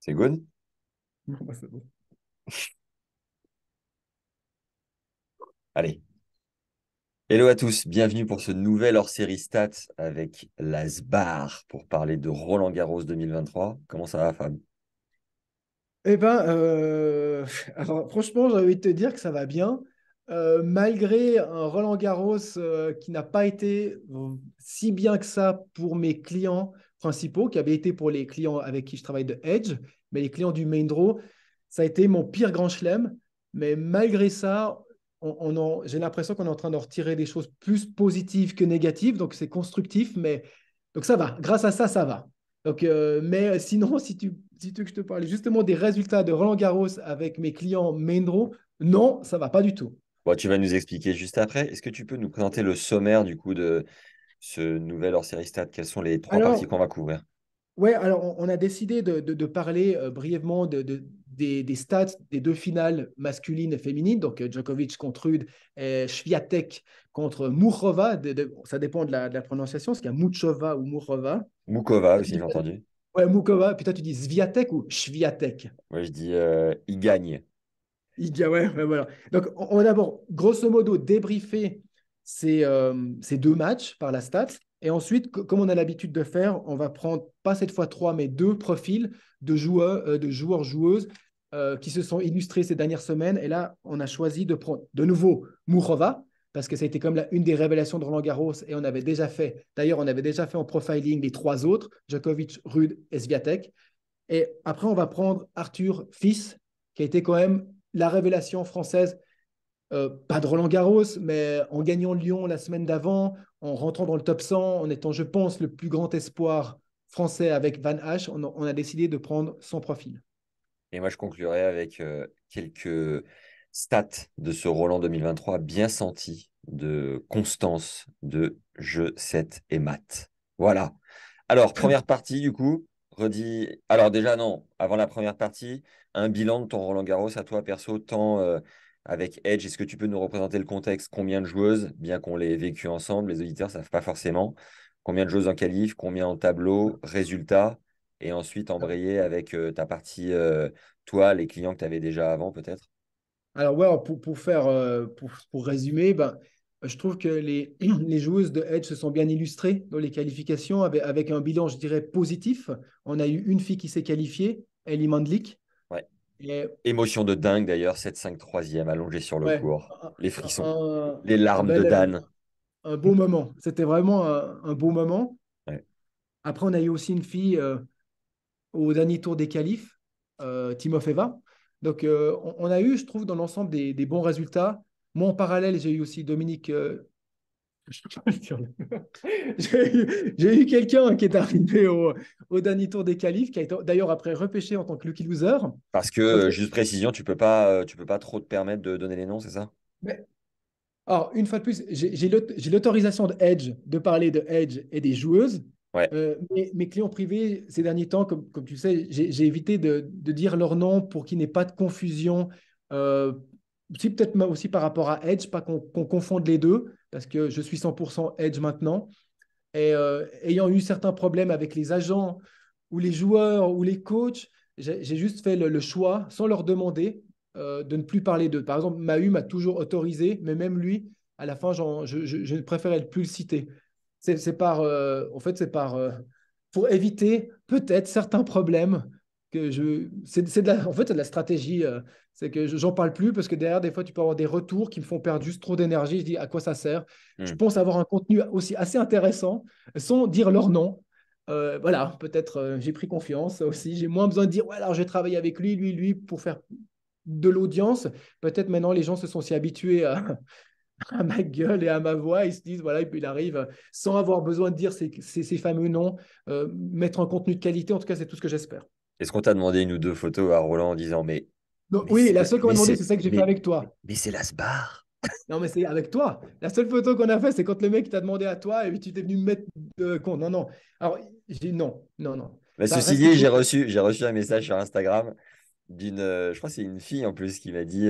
C'est good? Non, bah, c'est bon. Allez. Hello à tous, bienvenue pour ce nouvel hors-série stats avec la SBAR pour parler de Roland-Garros 2023. Comment ça va, Fab? Eh ben, alors franchement, j'ai envie de te dire que ça va bien. Malgré un Roland-Garros qui n'a pas été si bien que ça pour mes clients principaux, qui avait été pour les clients avec qui je travaille de Edge, mais les clients du Main Draw, ça a été mon pire grand chelem. Mais malgré ça, j'ai l'impression qu'on est en train de retirer des choses plus positives que négatives, donc c'est constructif, mais donc ça va. Grâce à ça, ça va. Donc, mais sinon, si tu veux que je te parle justement des résultats de Roland Garros avec mes clients main draw, non, ça va pas du tout. Bon, tu vas nous expliquer juste après. Est-ce que tu peux nous présenter le sommaire du coup de ce nouvel hors-série stats? Quelles sont les trois parties Alors, qu'on va couvrir? ouais, alors on a décidé de parler brièvement des stats des deux finales masculines et féminines, donc Djokovic contre Rude et Swiatek contre Mourova. Ça dépend de la prononciation, est-ce qu'il y a Muchova ou Mourova? Mukova Toi, tu aussi, dis j'ai entendu. ouais, Mukova, puis toi tu dis Swiatek ou Swiatek? Moi, je dis il gagne. Il dit, ah ouais, ouais, voilà. Donc, on va d'abord, grosso modo, débriefer ces deux matchs par la stat. Et ensuite, comme on a l'habitude de faire, on va prendre, pas cette fois trois, mais deux profils de joueurs, joueuses qui se sont illustrés ces dernières semaines. Et là, on a choisi de prendre de nouveau Mourova, parce que ça a été comme une des révélations de Roland Garros. Et d'ailleurs, on avait déjà fait en profiling les trois autres, Djokovic, Rude et Swiatek. Et après, on va prendre Arthur Fils, qui a été quand même la révélation française, pas de Roland Garros, mais en gagnant Lyon la semaine d'avant, en rentrant dans le top 100, en étant, je pense, le plus grand espoir français avec Van Hache, on a décidé de prendre son profil. Et moi, je conclurai avec quelques stats de ce Roland 2023 bien senti de constance de jeu 7 et maths. Voilà. Alors, première partie, du coup, redis. Alors, déjà, non, avant la première partie, un bilan de ton Roland-Garros à toi, perso, tant avec Edge. Est-ce que tu peux nous représenter le contexte? Combien de joueuses, bien qu'on l'ait vécu ensemble, les auditeurs ne savent pas forcément. Combien de joueuses en qualif, combien en tableau, résultats, et ensuite embrayer avec ta partie, toi, les clients que tu avais déjà avant, peut-être. Alors, ouais, pour résumer, ben, je trouve que les joueuses de Edge se sont bien illustrées dans les qualifications avec un bilan, je dirais, positif. On a eu une fille qui s'est qualifiée, Ellie Mandlik. Ouais. Et Émotion de dingue d'ailleurs, 7-5 troisième allongé sur le ouais, court. Les frissons, un, les un larmes de bel, Dan. un beau moment. C'était vraiment un beau moment. Ouais. Après, on a eu aussi une fille au dernier tour des qualifs, Timofeva. Donc, on a eu, je trouve, dans l'ensemble des bons résultats. Moi, en parallèle, j'ai eu aussi Dominique. J'ai eu quelqu'un qui est arrivé au dernier tour des qualifs, qui a été d'ailleurs après repêché en tant que lucky loser. Parce que, Donc, juste précision, tu peux pas trop te permettre de donner les noms, c'est ça? mais alors, une fois de plus, j'ai l'autorisation de Edge de parler de Edge et des joueuses. Ouais. Mais mes clients privés, ces derniers temps, comme tu sais, j'ai évité de dire leur nom pour qu'il n'y ait pas de confusion. Euh, aussi, peut-être aussi par rapport à Edge, pas qu'on confonde les deux, parce que je suis 100% Edge maintenant. Et ayant eu certains problèmes avec les agents ou les joueurs ou les coachs, j'ai juste fait le choix, sans leur demander, de ne plus parler d'eux. Par exemple, Mahu m'a toujours autorisé, mais même lui, à la fin, je préférais ne plus le citer. En fait, c'est pour éviter peut-être certains problèmes en fait, c'est de la stratégie. C'est que j'en parle plus parce que derrière, des fois, tu peux avoir des retours qui me font perdre juste trop d'énergie. Je dis à quoi ça sert? Je Hmm. pense avoir un contenu aussi assez intéressant sans dire leur nom. Voilà, peut-être j'ai pris confiance aussi. J'ai moins besoin de dire, ouais, alors je vais travailler avec lui pour faire de l'audience. Peut-être maintenant les gens se sont si habitués à ma gueule et à ma voix, ils se disent, voilà, et puis il arrive sans avoir besoin de dire ces fameux noms, mettre un contenu de qualité. En tout cas, c'est tout ce que j'espère. Est-ce qu'on t'a demandé une ou deux photos à Roland en disant Donc, oui, la seule qu'on m'a mais demandé, c'est c'est ça que j'ai fait avec toi. mais c'est la SBAR. Non, mais c'est avec toi. La seule photo qu'on a fait, c'est quand le mec t'a demandé à toi et puis tu t'es venu me mettre de compte. Non, non. Alors, j'ai dit non, non, non. Bah, Ça ceci reste dit, toujours. j'ai reçu un message sur Instagram je crois que c'est une fille en plus qui m'a dit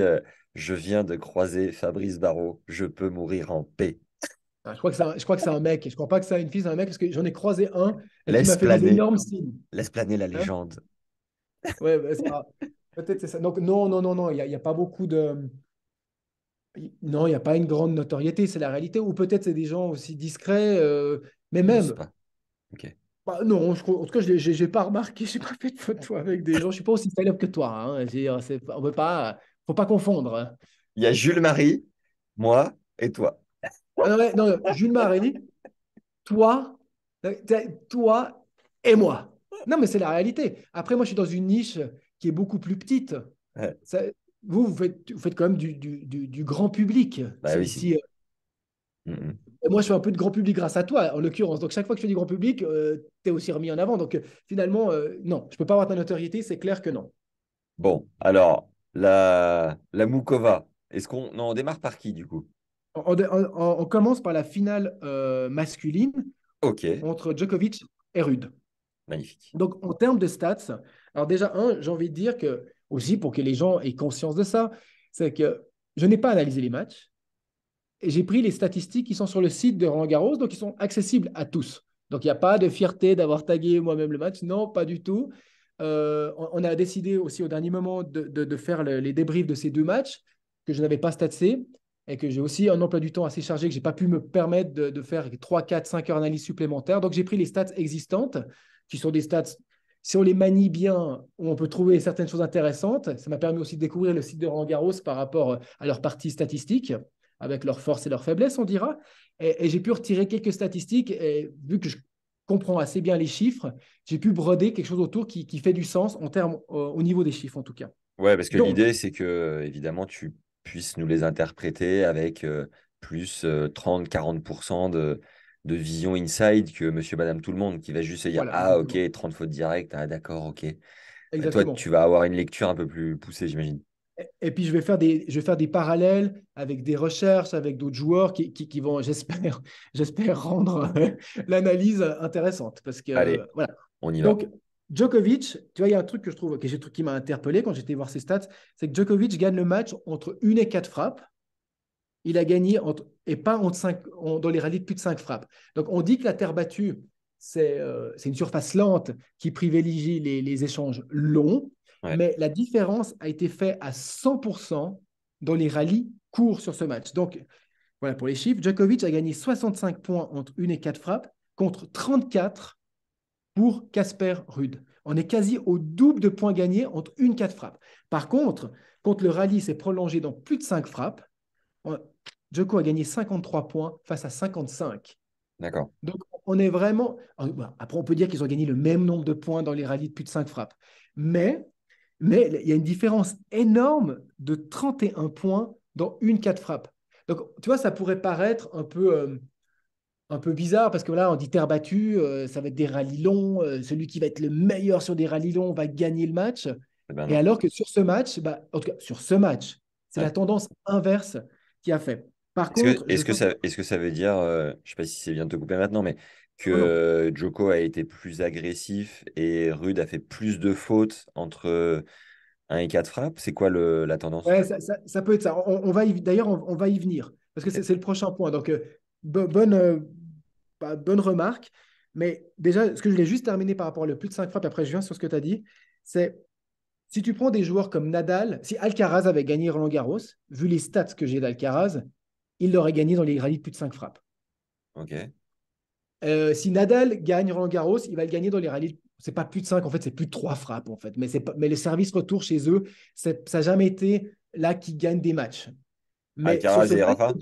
je viens de croiser Fabrice Barrault, je peux mourir en paix. Je crois que c'est un mec. Je crois pas que c'est une fille, c'est un mec parce que j'en ai croisé un et qui Laisse m'a fait des planer, énormes signes. laisse planer la Hein. légende. Ouais, bah, peut-être c'est ça. Donc, non, non, non, non, il y a pas beaucoup de. Non, il n'y a pas une grande notoriété, c'est la réalité. Ou peut-être c'est des gens aussi discrets, mais Qui n'osent même. pas. Ok. Bah, non, en tout cas, je n'ai pas remarqué, je n'ai pas fait de photo avec des gens. Je ne suis pas aussi célèbre que toi. Hein. On peut pas, faut pas confondre. Hein. Il y a Jules Marie, moi et toi. Ah non, ouais, non, Jules Marie, toi, toi et moi. Non, mais c'est la réalité. Après, moi, je suis dans une niche qui est beaucoup plus petite. Ouais. Ça- vous faites quand même du grand public. Bah oui, si. Si, Mm, et moi, je fais un peu de grand public grâce à toi, en l'occurrence. Donc, chaque fois que je fais du grand public, tu es aussi remis en avant. Donc, finalement, non, je ne peux pas avoir ta notoriété, c'est clair que non. Bon, alors, la Moukova, est-ce qu'on non, on démarre par qui du coup? On commence par la finale masculine Ok, entre Djokovic et Rude. magnifique. Donc, en termes de stats, alors déjà, j'ai envie de dire que, aussi pour que les gens aient conscience de ça, c'est que je n'ai pas analysé les matchs et j'ai pris les statistiques qui sont sur le site de Roland Garros, donc ils sont accessibles à tous. Donc, il n'y a pas de fierté d'avoir tagué moi-même le match. Non, pas du tout. On a décidé aussi au dernier moment de faire les débriefs de ces deux matchs que je n'avais pas statsé et que j'ai aussi un emploi du temps assez chargé que je n'ai pas pu me permettre de faire 3, 4, 5 heures d'analyse supplémentaires. Donc, j'ai pris les stats existantes qui sont des stats, si on les manie bien, où on peut trouver certaines choses intéressantes. Ça m'a permis aussi de découvrir le site de Roland Garros par rapport à leur partie statistique, avec leurs forces et leurs faiblesses, on dira. Et j'ai pu retirer quelques statistiques, et vu que je comprends assez bien les chiffres, j'ai pu broder quelque chose autour qui fait du sens en termes, au niveau des chiffres en tout cas. Ouais, parce que Donc, l'idée, c'est que, évidemment, tu puisses nous les interpréter avec plus 30-40% de vision inside que monsieur, madame, tout le monde, qui va juste se dire, voilà, ah, ok, exactement. 30 fautes directes, ah, d'accord, ok. Toi, Exactement. tu vas avoir une lecture un peu plus poussée, j'imagine. Et puis, je vais faire des parallèles avec des recherches, avec d'autres joueurs qui vont, j'espère, j'espère rendre l'analyse intéressante. Parce que, Allez, voilà. on y va. Donc, Djokovic, tu vois, il y a un truc que je trouve, qui m'a interpellé quand j'étais voir ses stats, c'est que Djokovic gagne le match entre une et quatre frappes. Il a gagné et pas dans les rallyes de plus de 5 frappes. Donc, on dit que la terre battue, c'est une surface lente qui privilégie les échanges longs, Ouais, mais la différence a été faite à 100% dans les rallyes courts sur ce match. Donc, voilà pour les chiffres. Djokovic a gagné 65 points entre une et quatre frappes contre 34 pour Casper Ruud. On est quasi au double de points gagnés entre une et quatre frappes. Par contre, quand le rallye s'est prolongé dans plus de 5 frappes, Djoko a gagné 53 points face à 55. d'accord. Donc, on est vraiment. Après, on peut dire qu'ils ont gagné le même nombre de points dans les rallyes de plus de 5 frappes. Mais, mais il y a une différence énorme de 31 points dans une 4 frappes. Donc, tu vois, ça pourrait paraître un peu bizarre parce que là, on dit terre battue, ça va être des rallyes longs. Celui qui va être le meilleur sur des rallyes longs va gagner le match. Eh ben Et non. alors que sur ce match, en tout cas, sur ce match, c'est la Ouais. tendance inverse qui a fait. Par contre, Est-ce que ça veut dire, je sais pas si c'est bien de te couper maintenant, mais non, non. que Joko a été plus agressif et Rude a fait plus de fautes entre un et 4 frappes? C'est quoi la tendance? Ouais, ça peut être ça. D'ailleurs, on va y venir parce que Ok. c'est le prochain point. Donc, bonne, bonne remarque. Mais déjà, ce que je voulais juste terminer par rapport au plus de 5 frappes, après je viens sur ce que tu as dit, c'est si tu prends des joueurs comme Nadal, si Alcaraz avait gagné Roland Garros, vu les stats que j'ai d'Alcaraz, il l'aurait gagné dans les rallyes de plus de 5 frappes. Ok. Si Nadal gagne Roland Garros, il va le gagner dans les rallyes. C'est pas plus de 5, en fait, c'est plus de 3 frappes, en fait. Mais le service retour chez eux, ça n'a jamais été là qui gagne des matchs. Mais sur Alcaraz ce et match, Rafa?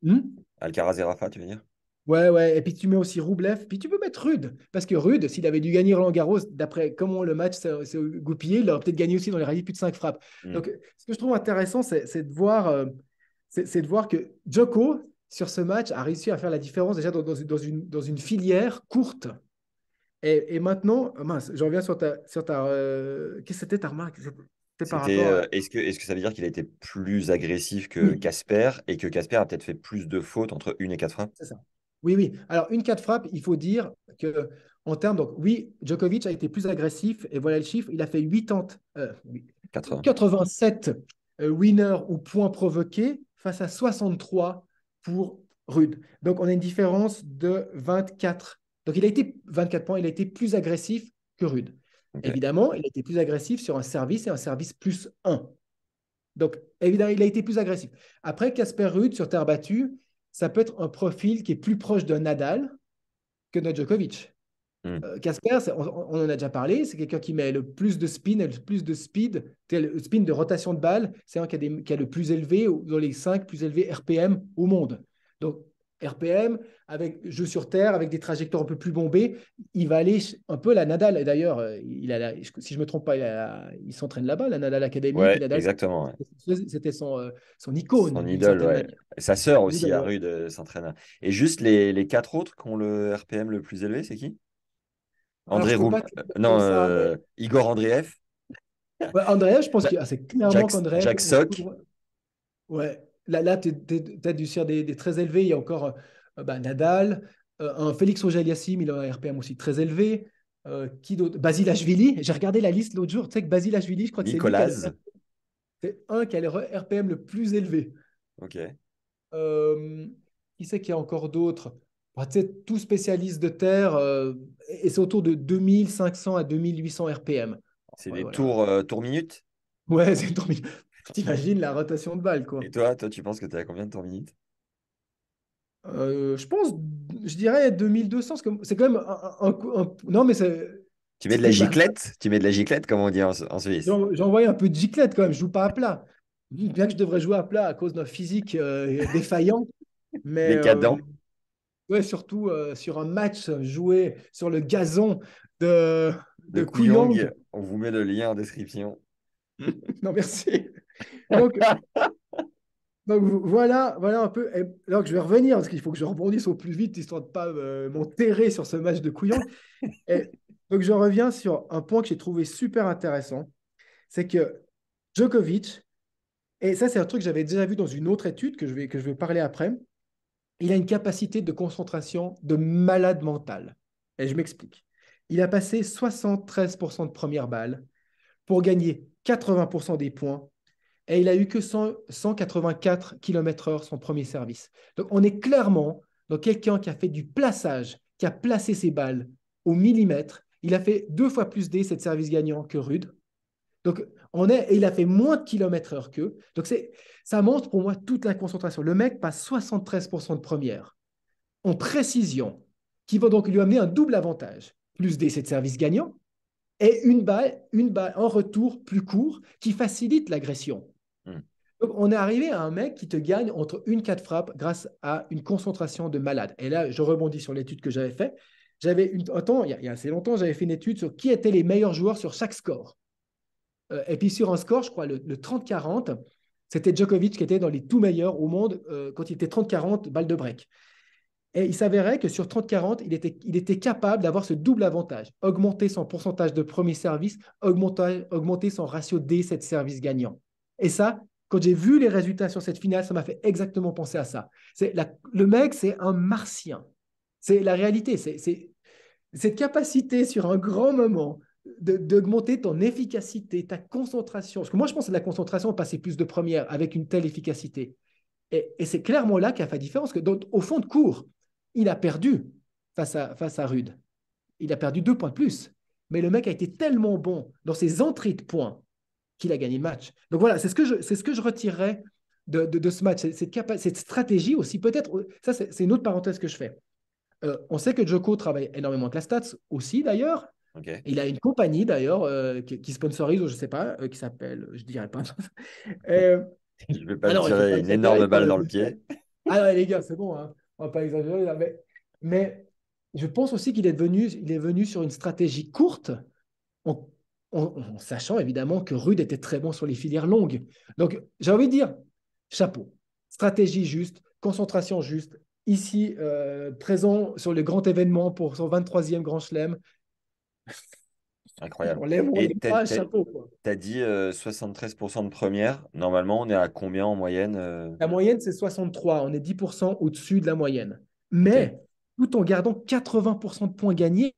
Hmm. Alcaraz et Rafa, tu veux dire? Ouais, ouais. Et puis tu mets aussi Roublev. Puis tu peux mettre Rude. Parce que Rude, s'il avait dû gagner Roland Garros, d'après comment le match s'est goupillé, il aurait peut-être gagné aussi dans les rallyes plus de 5 frappes. Hmm. Donc, ce que je trouve intéressant, c'est de voir que Djoko, sur ce match, a réussi à faire la différence déjà dans une filière courte. Et maintenant, mince, je reviens qu'est-ce que c'était ta remarque? C'était par C'était, rapport à. est-ce que ça veut dire qu'il a été plus agressif que Oui, Casper et que Casper a peut-être fait plus de fautes entre une et 4 frappes? c'est ça. Oui, oui. Alors, une 4 frappes, il faut dire que en termes, donc oui, Djokovic a été plus agressif, et voilà le chiffre, il a fait 80. 87 winners ou points provoqués face à 63 pour Rude. Donc, on a une différence de 24. Donc, il a été 24 points, il a été plus agressif que Rude. Ok. Évidemment, il a été plus agressif sur un service et un service plus un. Donc, évidemment, il a été plus agressif. Après, Casper Ruud sur terre battue, ça peut être un profil qui est plus proche d'un Nadal que de Djokovic. Hmm. Casper, on en a déjà parlé, c'est quelqu'un qui met le plus de spin et le plus de speed. Le spin de rotation de balle, c'est un qui a le plus élevé, dans les 5 plus élevés RPM au monde. Donc, RPM, avec jeu sur terre, avec des trajectoires un peu plus bombées, il va aller un peu la Nadal. D'ailleurs, si je ne me trompe pas, il s'entraîne là-bas, la Nadal Academy. Puis Ouais, Nadal, exactement. Ouais. c'était son icône, Son d'une idole, certaine ouais. manière. Sa sœur Son aussi, idole, à ouais. Rude, s'entraîne. Et juste les quatre autres qui ont le RPM le plus élevé, c'est qui? Alors, je André ne peux Roum... pas te dire non, comme ça, mais Igor Andreev. ouais, Andreev, je pense Ja- que c'est clairement qu'Andreev, Jack Sock. ouais, là tu as dû sur des très élevés. Il y a encore Nadal, un Félix Auger-Aliassime, il a un RPM aussi très élevé. Qui d'autre? Basilashvili. J'ai regardé la liste l'autre jour. Tu sais que Basilashvili, je crois que c'est lui qui a Nicolas. c'est un qui a le RPM le plus élevé. Ok. Euh, qui c'est qu'il y a encore d'autres? Bah, tu sais, tout spécialiste de terre, et c'est autour de 2500 à 2800 RPM. C'est Ouais, des voilà. tours minutes. Ouais, c'est trop mignon. T'imagines la rotation de balle, quoi. Et toi, tu penses que tu as combien de tours minutes? Je pense, je dirais 2200, parce que c'est quand même non, mais Tu mets de la c'est quand même giclette? Tu mets de la giclette, comme on dit en Suisse. j'ai envoyé un peu de giclette quand même, je joue pas à plat. Bien que je devrais jouer à plat à cause d'un physique défaillant, mais Décadent. ouais, surtout sur un match joué sur le gazon de, De de Kooyong. Kooyong. On vous met le lien en description. Non, merci. Donc, donc voilà un peu. Et donc, je vais revenir parce qu'il faut que je rebondisse au plus vite, histoire de ne pas m'enterrer sur ce match de Kooyong. Et donc, je reviens sur un point que j'ai trouvé super intéressant. C'est que Djokovic, et ça, c'est un truc que j'avais déjà vu dans une autre étude que je vais parler après, il a une capacité de concentration de malade mental. Et je m'explique. Il a passé 73% de première balle pour gagner 80% des points et il a eu que 184 km/h son premier service. Donc, on est clairement dans quelqu'un qui a fait du plaçage, qui a placé ses balles au millimètre. Il a fait 2 fois plus d'essais de service gagnant que Rude. Donc, et il a fait moins de kilomètres-heure qu'eux. Donc, ça montre pour moi toute la concentration. Le mec passe 73% de première en précision, qui va donc lui amener un double avantage. Plus d'essais de service gagnant et une balle en retour plus court qui facilite l'agression. Hmm. Donc, on est arrivé à un mec qui te gagne entre 4 frappes grâce à une concentration de malade. Et là, je rebondis sur l'étude que j'avais faite. Il y a assez longtemps, j'avais fait une étude sur qui étaient les meilleurs joueurs sur chaque score. Et puis sur un score, je crois, le 30-40, c'était Djokovic qui était dans les tout meilleurs au monde quand il était 30-40 balles de break. Et il s'avérait que sur 30-40, il était capable d'avoir ce double avantage, augmenter son pourcentage de premier service, augmenter son ratio D7 service gagnant. Et ça, quand j'ai vu les résultats sur cette finale, ça m'a fait exactement penser à ça. Le mec, c'est un martien. C'est la réalité. C'est cette capacité sur un grand moment d'augmenter ton efficacité, ta concentration. Parce que moi, je pense que la concentration, passer plus de première avec une telle efficacité. Et c'est clairement là qu'a fait la différence. Que au fond de cours, il a perdu face à Rude. Il a perdu 2 points de plus. Mais le mec a été tellement bon dans ses entrées de points qu'il a gagné le match. Donc voilà, c'est ce que je retirerais de ce match. Cette stratégie aussi, peut-être, ça c'est une autre parenthèse que je fais. On sait que Joko travaille énormément avec la Stats aussi d'ailleurs. Ok. Il a une compagnie d'ailleurs qui sponsorise, ou je ne sais pas, qui s'appelle, je ne dirais pas. Euh, Je vais pas ah te non, il ne faut pas tirer une exagérer énorme quand balle dans même. le pied. Ah non, les gars, c'est bon, hein. On ne va pas exagérer là. Mais je pense aussi il est venu sur une stratégie courte, en, en sachant évidemment que Rude était très bon sur les filières longues. Donc, j'ai envie de dire, chapeau. Stratégie juste, concentration juste. Ici, présent sur le grand événement pour son 23e Grand Chelem. Incroyable. On Et lève pas un chapeau, quoi. t'as dit 73% de première. Normalement, on est à combien en moyenne La moyenne, c'est 63. On est 10% au-dessus de la moyenne. Ok. Mais tout en gardant 80% de points gagnés,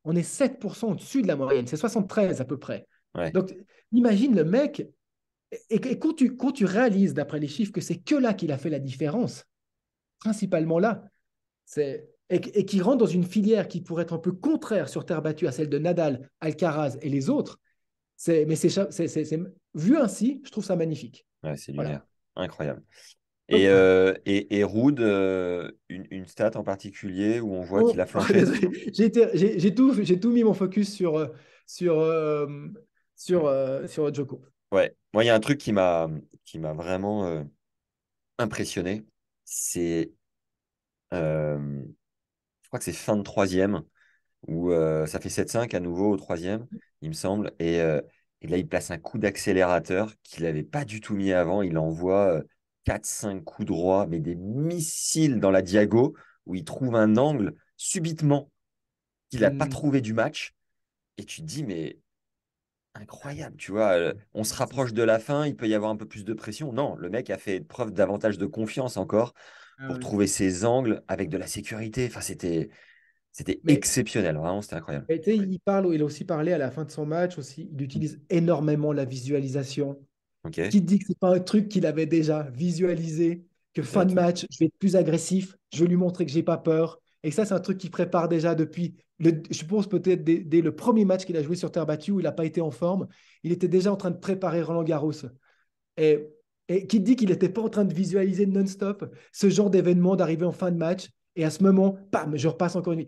on est 7% au-dessus de la moyenne. C'est 73 à peu près. Ouais. Donc, imagine le mec. Et quand tu réalises, d'après les chiffres, que c'est que là qu'il a fait la différence, principalement là, c'est et qui rentre dans une filière qui pourrait être un peu contraire sur terre battue à celle de Nadal, Alcaraz et les autres, mais vu ainsi, je trouve ça magnifique. Ouais, c'est Voilà. lunaire. Incroyable. Et, Donc, Ruud, une stat en particulier où on voit qu'il oh, a flanché? désolé, j'ai tout mis mon focus sur, euh, sur Djoko. Ouais, moi, il y a un truc qui m'a vraiment impressionné. C'est, euh, je crois que c'est fin de troisième, où ça fait 7-5 à nouveau au troisième, il me semble. Et là, il place un coup d'accélérateur qu'il n'avait pas du tout mis avant. Il envoie 4-5 coups droits, mais des missiles dans la diago, où il trouve un angle subitement qu'il n'a pas Hmm. trouvé du match. Et tu te dis, mais incroyable, tu vois, on se rapproche de la fin, il peut y avoir un peu plus de pression. Non, le mec a fait preuve davantage de confiance encore Ah pour oui. trouver ses angles avec de la sécurité. Enfin, c'était Mais exceptionnel, vraiment, c'était incroyable. tu sais, il a aussi parlé à la fin de son match aussi. Il utilise énormément la visualisation. Ok, Qui te dit que c'est pas un truc qu'il avait déjà visualisé, que fin de peut-être. match, je vais être plus agressif, je vais lui montrer que j'ai pas peur. Et ça, c'est un truc qu'il prépare déjà depuis, je pense peut-être dès le premier match qu'il a joué sur terre battue où il n'a pas été en forme, il était déjà en train de préparer Roland Garros. Et, et qui te dit qu'il n'était pas en train de visualiser non-stop ce genre d'événement d'arriver en fin de match et à ce moment, bam, je repasse encore une.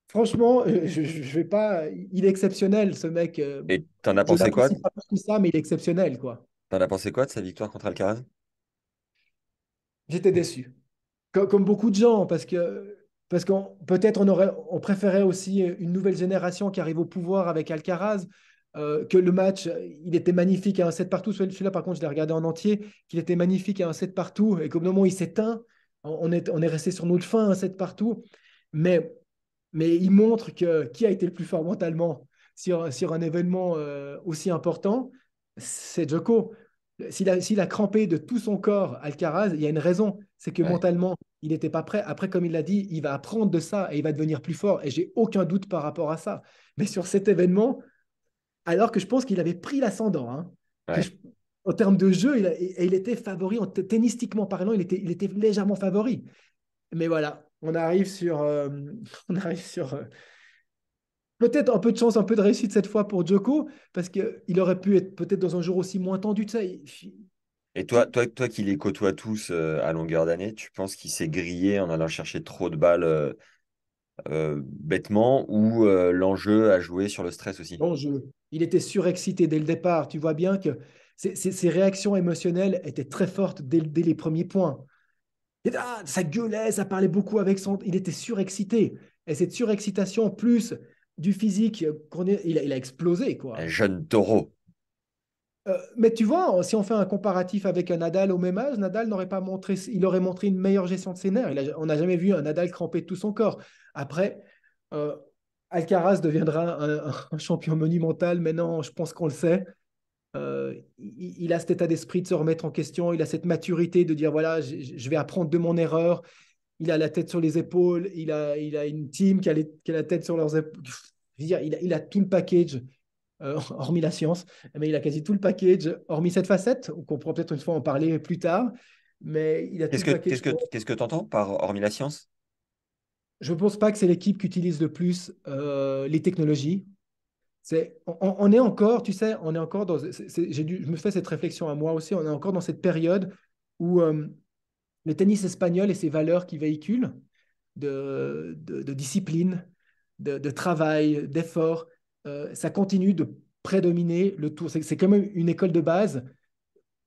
Franchement, je vais pas. Il est exceptionnel, ce mec. Et t'en as Je pensé quoi? l'apprécie pas plus que ça, mais il est exceptionnel, quoi. T'en as pensé quoi de sa victoire contre Alcaraz? J'étais déçu. Comme beaucoup de gens, parce qu'on peut-être on préférait aussi une nouvelle génération qui arrive au pouvoir avec Alcaraz, que le match, il était magnifique à un 7 partout. Celui-là, par contre, je l'ai regardé en entier, qu'il était magnifique à un 7 partout, et qu'au moment où il s'éteint, on est resté sur notre fin, un 7 partout. Mais, mais il montre que qui a été le plus fort mentalement sur un événement aussi important, c'est Djoko. S'il a crampé de tout son corps Alcaraz, il y a une raison, c'est que Ouais. mentalement, il n'était pas prêt. Après, comme il l'a dit, il va apprendre de ça et il va devenir plus fort. Et j'ai aucun doute par rapport à ça. Mais sur cet événement, alors que je pense qu'il avait pris l'ascendant, hein, que Ouais. je- en termes de jeu, il était favori, tennistiquement parlant, il était légèrement favori. Mais voilà, on arrive sur peut-être un peu de chance, un peu de réussite cette fois pour Djoko, parce qu'il aurait pu être peut-être dans un jour aussi moins tendu. Tu sais, Et toi qui les côtoies tous à longueur d'année, tu penses qu'il s'est grillé en allant chercher trop de balles bêtement ou l'enjeu a joué sur le stress aussi? l'enjeu. Il était surexcité dès le départ. Tu vois bien que ses réactions émotionnelles étaient très fortes dès les premiers points. Ça gueulait, ça parlait beaucoup avec son. Il était surexcité. Et cette surexcitation, plus du physique, il a explosé, Un quoi. jeune taureau. Mais tu vois, si on fait un comparatif avec un Nadal au même âge, Nadal n'aurait pas montré, il aurait montré une meilleure gestion de ses nerfs. On n'a jamais vu un Nadal cramper de tout son corps. Après, euh, Alcaraz deviendra un champion monumental. Maintenant, je pense qu'on le sait. Il a cet état d'esprit de se remettre en question. Il a cette maturité de dire voilà, je vais apprendre de mon erreur. Il a la tête sur les épaules. Il a une team qui a la tête sur leurs épaules. Je veux dire, il a tout le package hormis la science, mais il a quasi tout le package, hormis cette facette, qu'on pourra peut-être une fois en parler plus tard, mais il a tout Qu'est-ce le que package. qu'est-ce que qu'est-ce que t'entends par hormis la science? Je ne pense pas que c'est l'équipe qui utilise le plus les technologies. On est encore, tu sais, on est encore dans. Je me fais cette réflexion à moi aussi. On est encore dans cette période où le tennis espagnol et ses valeurs qu'il véhicule de discipline, de travail, d'effort, ça continue de prédominer le tour. C'est quand même une école de base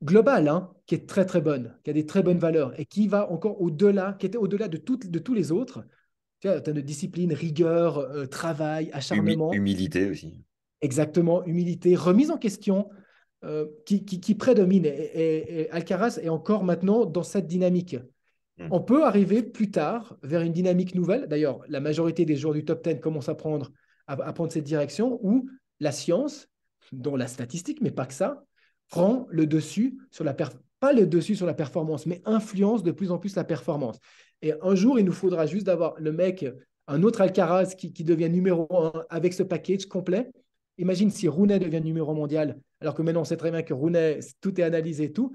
globale, hein, qui est très très bonne, qui a des très bonnes Hmm. valeurs et qui va encore au-delà, qui était au-delà de tous les autres. Tu vois, en termes de discipline, rigueur, travail, acharnement, Humilité aussi. exactement, humilité, remise en question, qui prédomine. Et Alcaraz est encore maintenant dans cette dynamique. Hmm. On peut arriver plus tard vers une dynamique nouvelle. D'ailleurs, la majorité des joueurs du top 10 commencent à prendre cette direction où la science, dont la statistique, mais pas que ça, prend le dessus sur pas le dessus sur la performance, mais influence de plus en plus la performance. Et un jour, il nous faudra juste d'avoir le mec, un autre Alcaraz qui devient numéro un avec ce package complet. Imagine si Rooney devient numéro mondial, alors que maintenant on sait très bien que Rooney, tout est analysé et tout.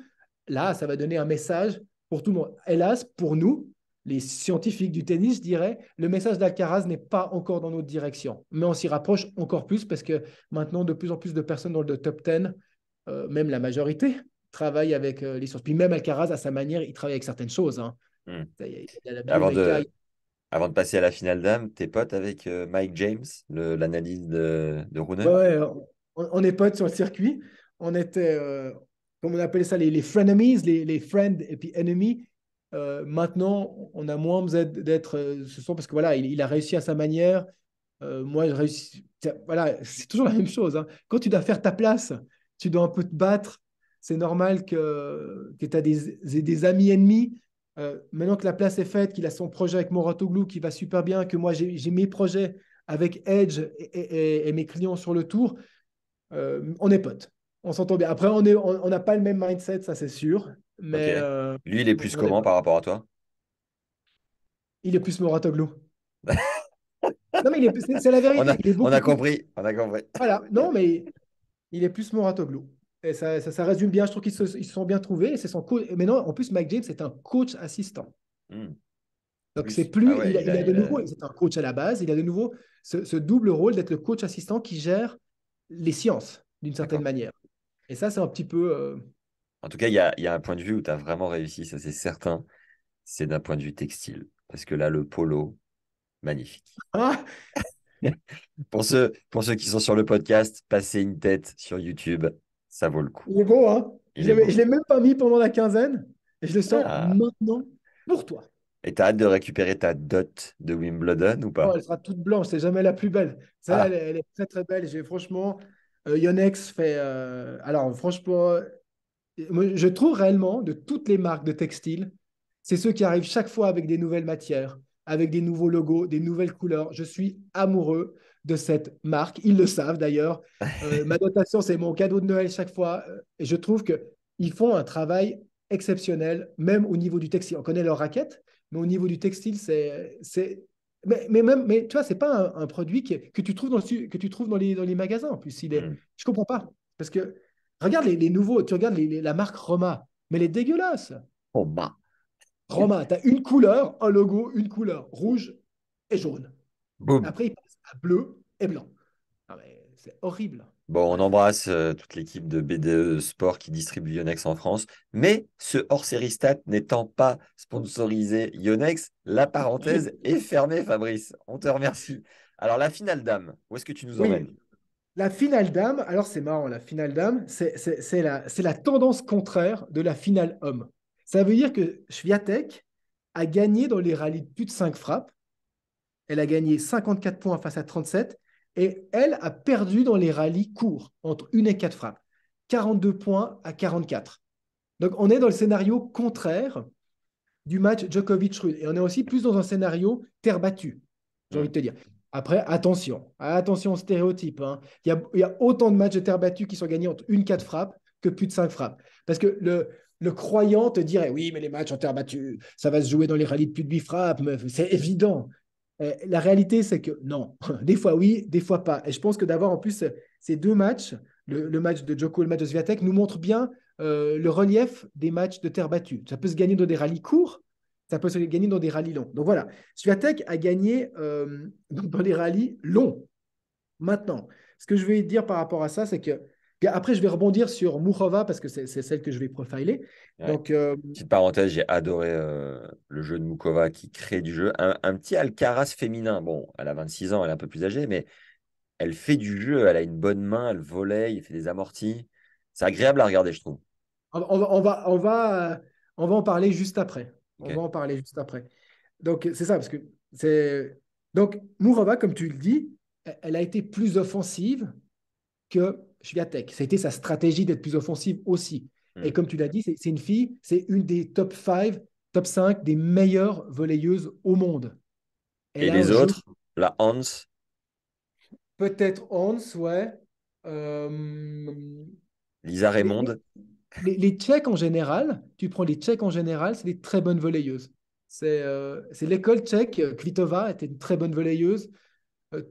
Là, ça va donner un message pour tout le monde. Hélas, pour nous, les scientifiques du tennis, je dirais, le message d'Alcaraz n'est pas encore dans notre direction. Mais on s'y rapproche encore plus parce que maintenant, de plus en plus de personnes dans le top 10, même la majorité, travaillent avec les sources. Puis même Alcaraz, à sa manière, il travaille avec certaines choses. Hein. Hmm. Il y a la Avant bioméca. de, avant de passer à la finale d'âme, t'es pote avec Mike James, l'analyse de Rune? Ouais, ouais, on est potes sur le circuit. On était, comme on appelle ça, les frenemies, les friends et puis ennemis. Maintenant, on a moins besoin d'être ce sont parce que voilà, il a réussi à sa manière. Moi, je réussis. Voilà, c'est toujours la même chose. Hein. Quand tu dois faire ta place, tu dois un peu te battre. C'est normal que tu as des amis ennemis. Maintenant que la place est faite, qu'il a son projet avec Mouratoglou qui va super bien, que moi j'ai mes projets avec Edge et mes clients sur le tour, on est potes. On s'entend bien. Après, on n'a pas le même mindset, ça c'est sûr, Ok. mais Lui, il est plus on est comment potes. par rapport à toi? Il est plus Mouratoglou. Non, mais c'est la On vérité. a, Il est on beaucoup a plus. compris, on a compris. Voilà. Non, mais il est plus Mouratoglou. Et ça résume bien. Je trouve ils se sont bien trouvés. Et c'est son coach. Mais non, en plus, Mike James est un coach assistant. Hmm. Donc, c'est Plus. Ah plus. ouais, Il a de nouveau. C'est un coach à la base. Il a de nouveau ce double rôle d'être le coach assistant qui gère les sciences d'une certaine D'accord. manière. Et ça, c'est un petit peu. En tout cas, il y a un point de vue où tu as vraiment réussi, ça c'est certain. C'est d'un point de vue textile. Parce que là, le polo, magnifique. Ah, Pour ceux qui sont sur le podcast, passez une tête sur YouTube, ça vaut le coup. il est beau, hein? Il est Je beau. l'ai même pas mis pendant la quinzaine. Et je le sors Ah. maintenant pour toi. Et t'as hâte de récupérer ta dot de Wimbledon ou Oh, pas? elle sera toute blanche, c'est jamais la plus belle. Celle-là, Ah, elle est très très belle. J'ai franchement, Yonex fait. Alors franchement, moi, je trouve réellement de toutes les marques de textiles, c'est ceux qui arrivent chaque fois avec des nouvelles matières, avec des nouveaux logos, des nouvelles couleurs. Je suis amoureux de cette marque. Ils le savent d'ailleurs. Ma dotation, c'est mon cadeau de Noël chaque fois. Et je trouve qu'ils font un travail exceptionnel, même au niveau du textile. On connaît leur raquette, mais au niveau du textile, mais tu vois, c'est pas un produit que tu trouves que tu trouves dans les magasins. En plus, hmm. je comprends pas. Parce que regarde les nouveaux, tu regardes la marque Roma, mais elle est dégueulasse. Oh bah, Roma, tu as une couleur, un logo, une couleur, rouge et jaune. boum. Après, il passe à bleu et blanc. Ah, mais c'est horrible. Bon, on Bref. embrasse toute l'équipe de BDE Sport qui distribue Yonex en France. Mais ce hors-série stat n'étant pas sponsorisé Yonex, la parenthèse est fermée, Fabrice. On te remercie. Alors, la finale dame, où est-ce que tu nous emmènes? Oui, la finale dame, alors c'est marrant, la finale dame, c'est la tendance contraire de la finale homme. Ça veut dire que Swiatek a gagné dans les rallyes de plus de 5 frappes. Elle a gagné 54 points face à 37 et elle a perdu dans les rallyes courts, entre 1 et 4 frappes, 42 points à 44. Donc on est dans le scénario contraire du match Djokovic-Rude et on est aussi plus dans un scénario terre battue, j'ai envie Hmm. de te dire. Après, attention aux stéréotypes. Hein. Il y a autant de matchs de terre battue qui sont gagnés entre 1-4 frappes que plus de 5 frappes. Parce que le croyant te dirait, oui, mais les matchs en terre battue, ça va se jouer dans les rallyes de plus de 8 frappes, c'est évident. La réalité, c'est que non. Des fois oui, des fois pas. Et je pense que d'avoir en plus ces deux matchs, le match de Djoko et le match de Swiatek, nous montrent bien le relief des matchs de terre battue. Ça peut se gagner dans des rallyes courts, ça peut se gagner dans des rallyes longs. Donc voilà, Swiatek a gagné dans les rallyes longs. Maintenant, ce que je vais dire par rapport à ça, c'est que après, je vais rebondir sur Muchova parce que c'est celle que je vais profiler. Ouais. Donc, Petite parenthèse, j'ai adoré le jeu de Mukova qui crée du jeu. Un petit Alcaraz féminin. Bon, elle a 26 ans, elle est un peu plus âgée, mais elle fait du jeu, elle a une bonne main, elle volaille, elle fait des amortis. C'est agréable à regarder, je trouve. on va en parler juste après. On Ok. va en parler juste après. Donc, c'est ça, parce que c'est. Donc, Mourova, comme tu le dis, elle a été plus offensive que Swiatek. Ça a été sa stratégie d'être plus offensive aussi. Et Hmm. comme tu l'as dit, c'est une fille, c'est une des top 5, top 5 des meilleures volleyeuses au monde. Elle Et a un les jeu, autres, la Hans, peut-être Hans, ouais. Euh, Lisa les, Raymond. les Tchèques en général, tu prends les Tchèques en général, c'est des très bonnes volleyeuses. C'est l'école tchèque. Kvitova était une très bonne volleyeuse.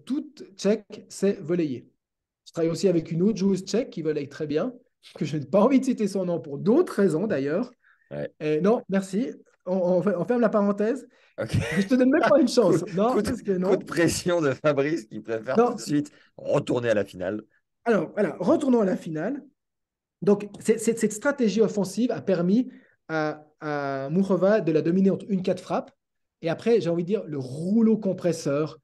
Toute tchèque sait volleyer. Je travaille aussi avec une autre joueuse tchèque qui volaille très bien, que je n'ai pas envie de citer son nom pour d'autres raisons d'ailleurs. Ouais. Non, merci. on ferme la parenthèse. Ok. Je te donne même pas une Coup, chance. Non, coup de, parce que coup de non. pression de Fabrice qui préfère tout de Non. suite retourner à la finale. Alors, voilà, retournons à la finale. Donc, cette stratégie offensive a permis à Mourova de la dominer entre une 4 frappes. Et après, j'ai envie de dire, le rouleau compresseur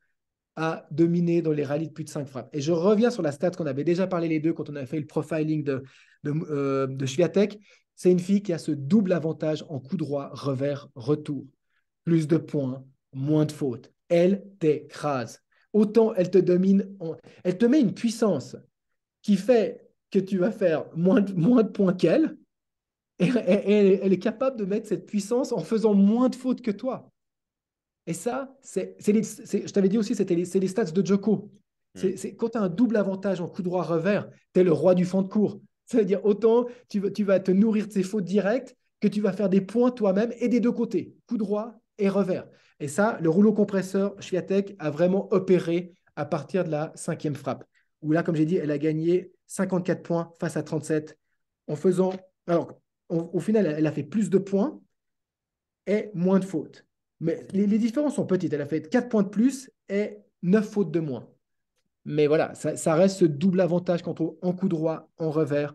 a dominé dans les rallyes de plus de 5 frappes. Et je reviens sur la stat qu'on avait déjà parlé les deux quand on avait fait le profiling de Swiatek. C'est une fille qui a ce double avantage en coup droit, revers, retour. Plus de points, moins de fautes. Elle t'écrase. Autant elle te domine, elle te met une puissance qui fait que tu vas faire moins de points qu'elle. Et elle est capable de mettre cette puissance en faisant moins de fautes que toi. Et ça, je t'avais dit aussi, c'est les stats de Djoko. Hmm. Quand tu as un double avantage en coup droit revers, tu es le roi du fond de cours. Ça veut dire autant tu vas te nourrir de tes fautes directes que tu vas faire des points toi-même et des deux côtés, coup droit et revers. Et ça, le rouleau compresseur Swiatek a vraiment opéré à partir de la cinquième frappe. Où là, comme j'ai dit, elle a gagné 54 points face à 37 en faisant. Alors, au final, elle a fait plus de points et moins de fautes. Mais les différences sont petites. Elle a fait 4 points de plus et 9 fautes de moins. Mais voilà, ça reste ce double avantage quand on en coup droit, en revers.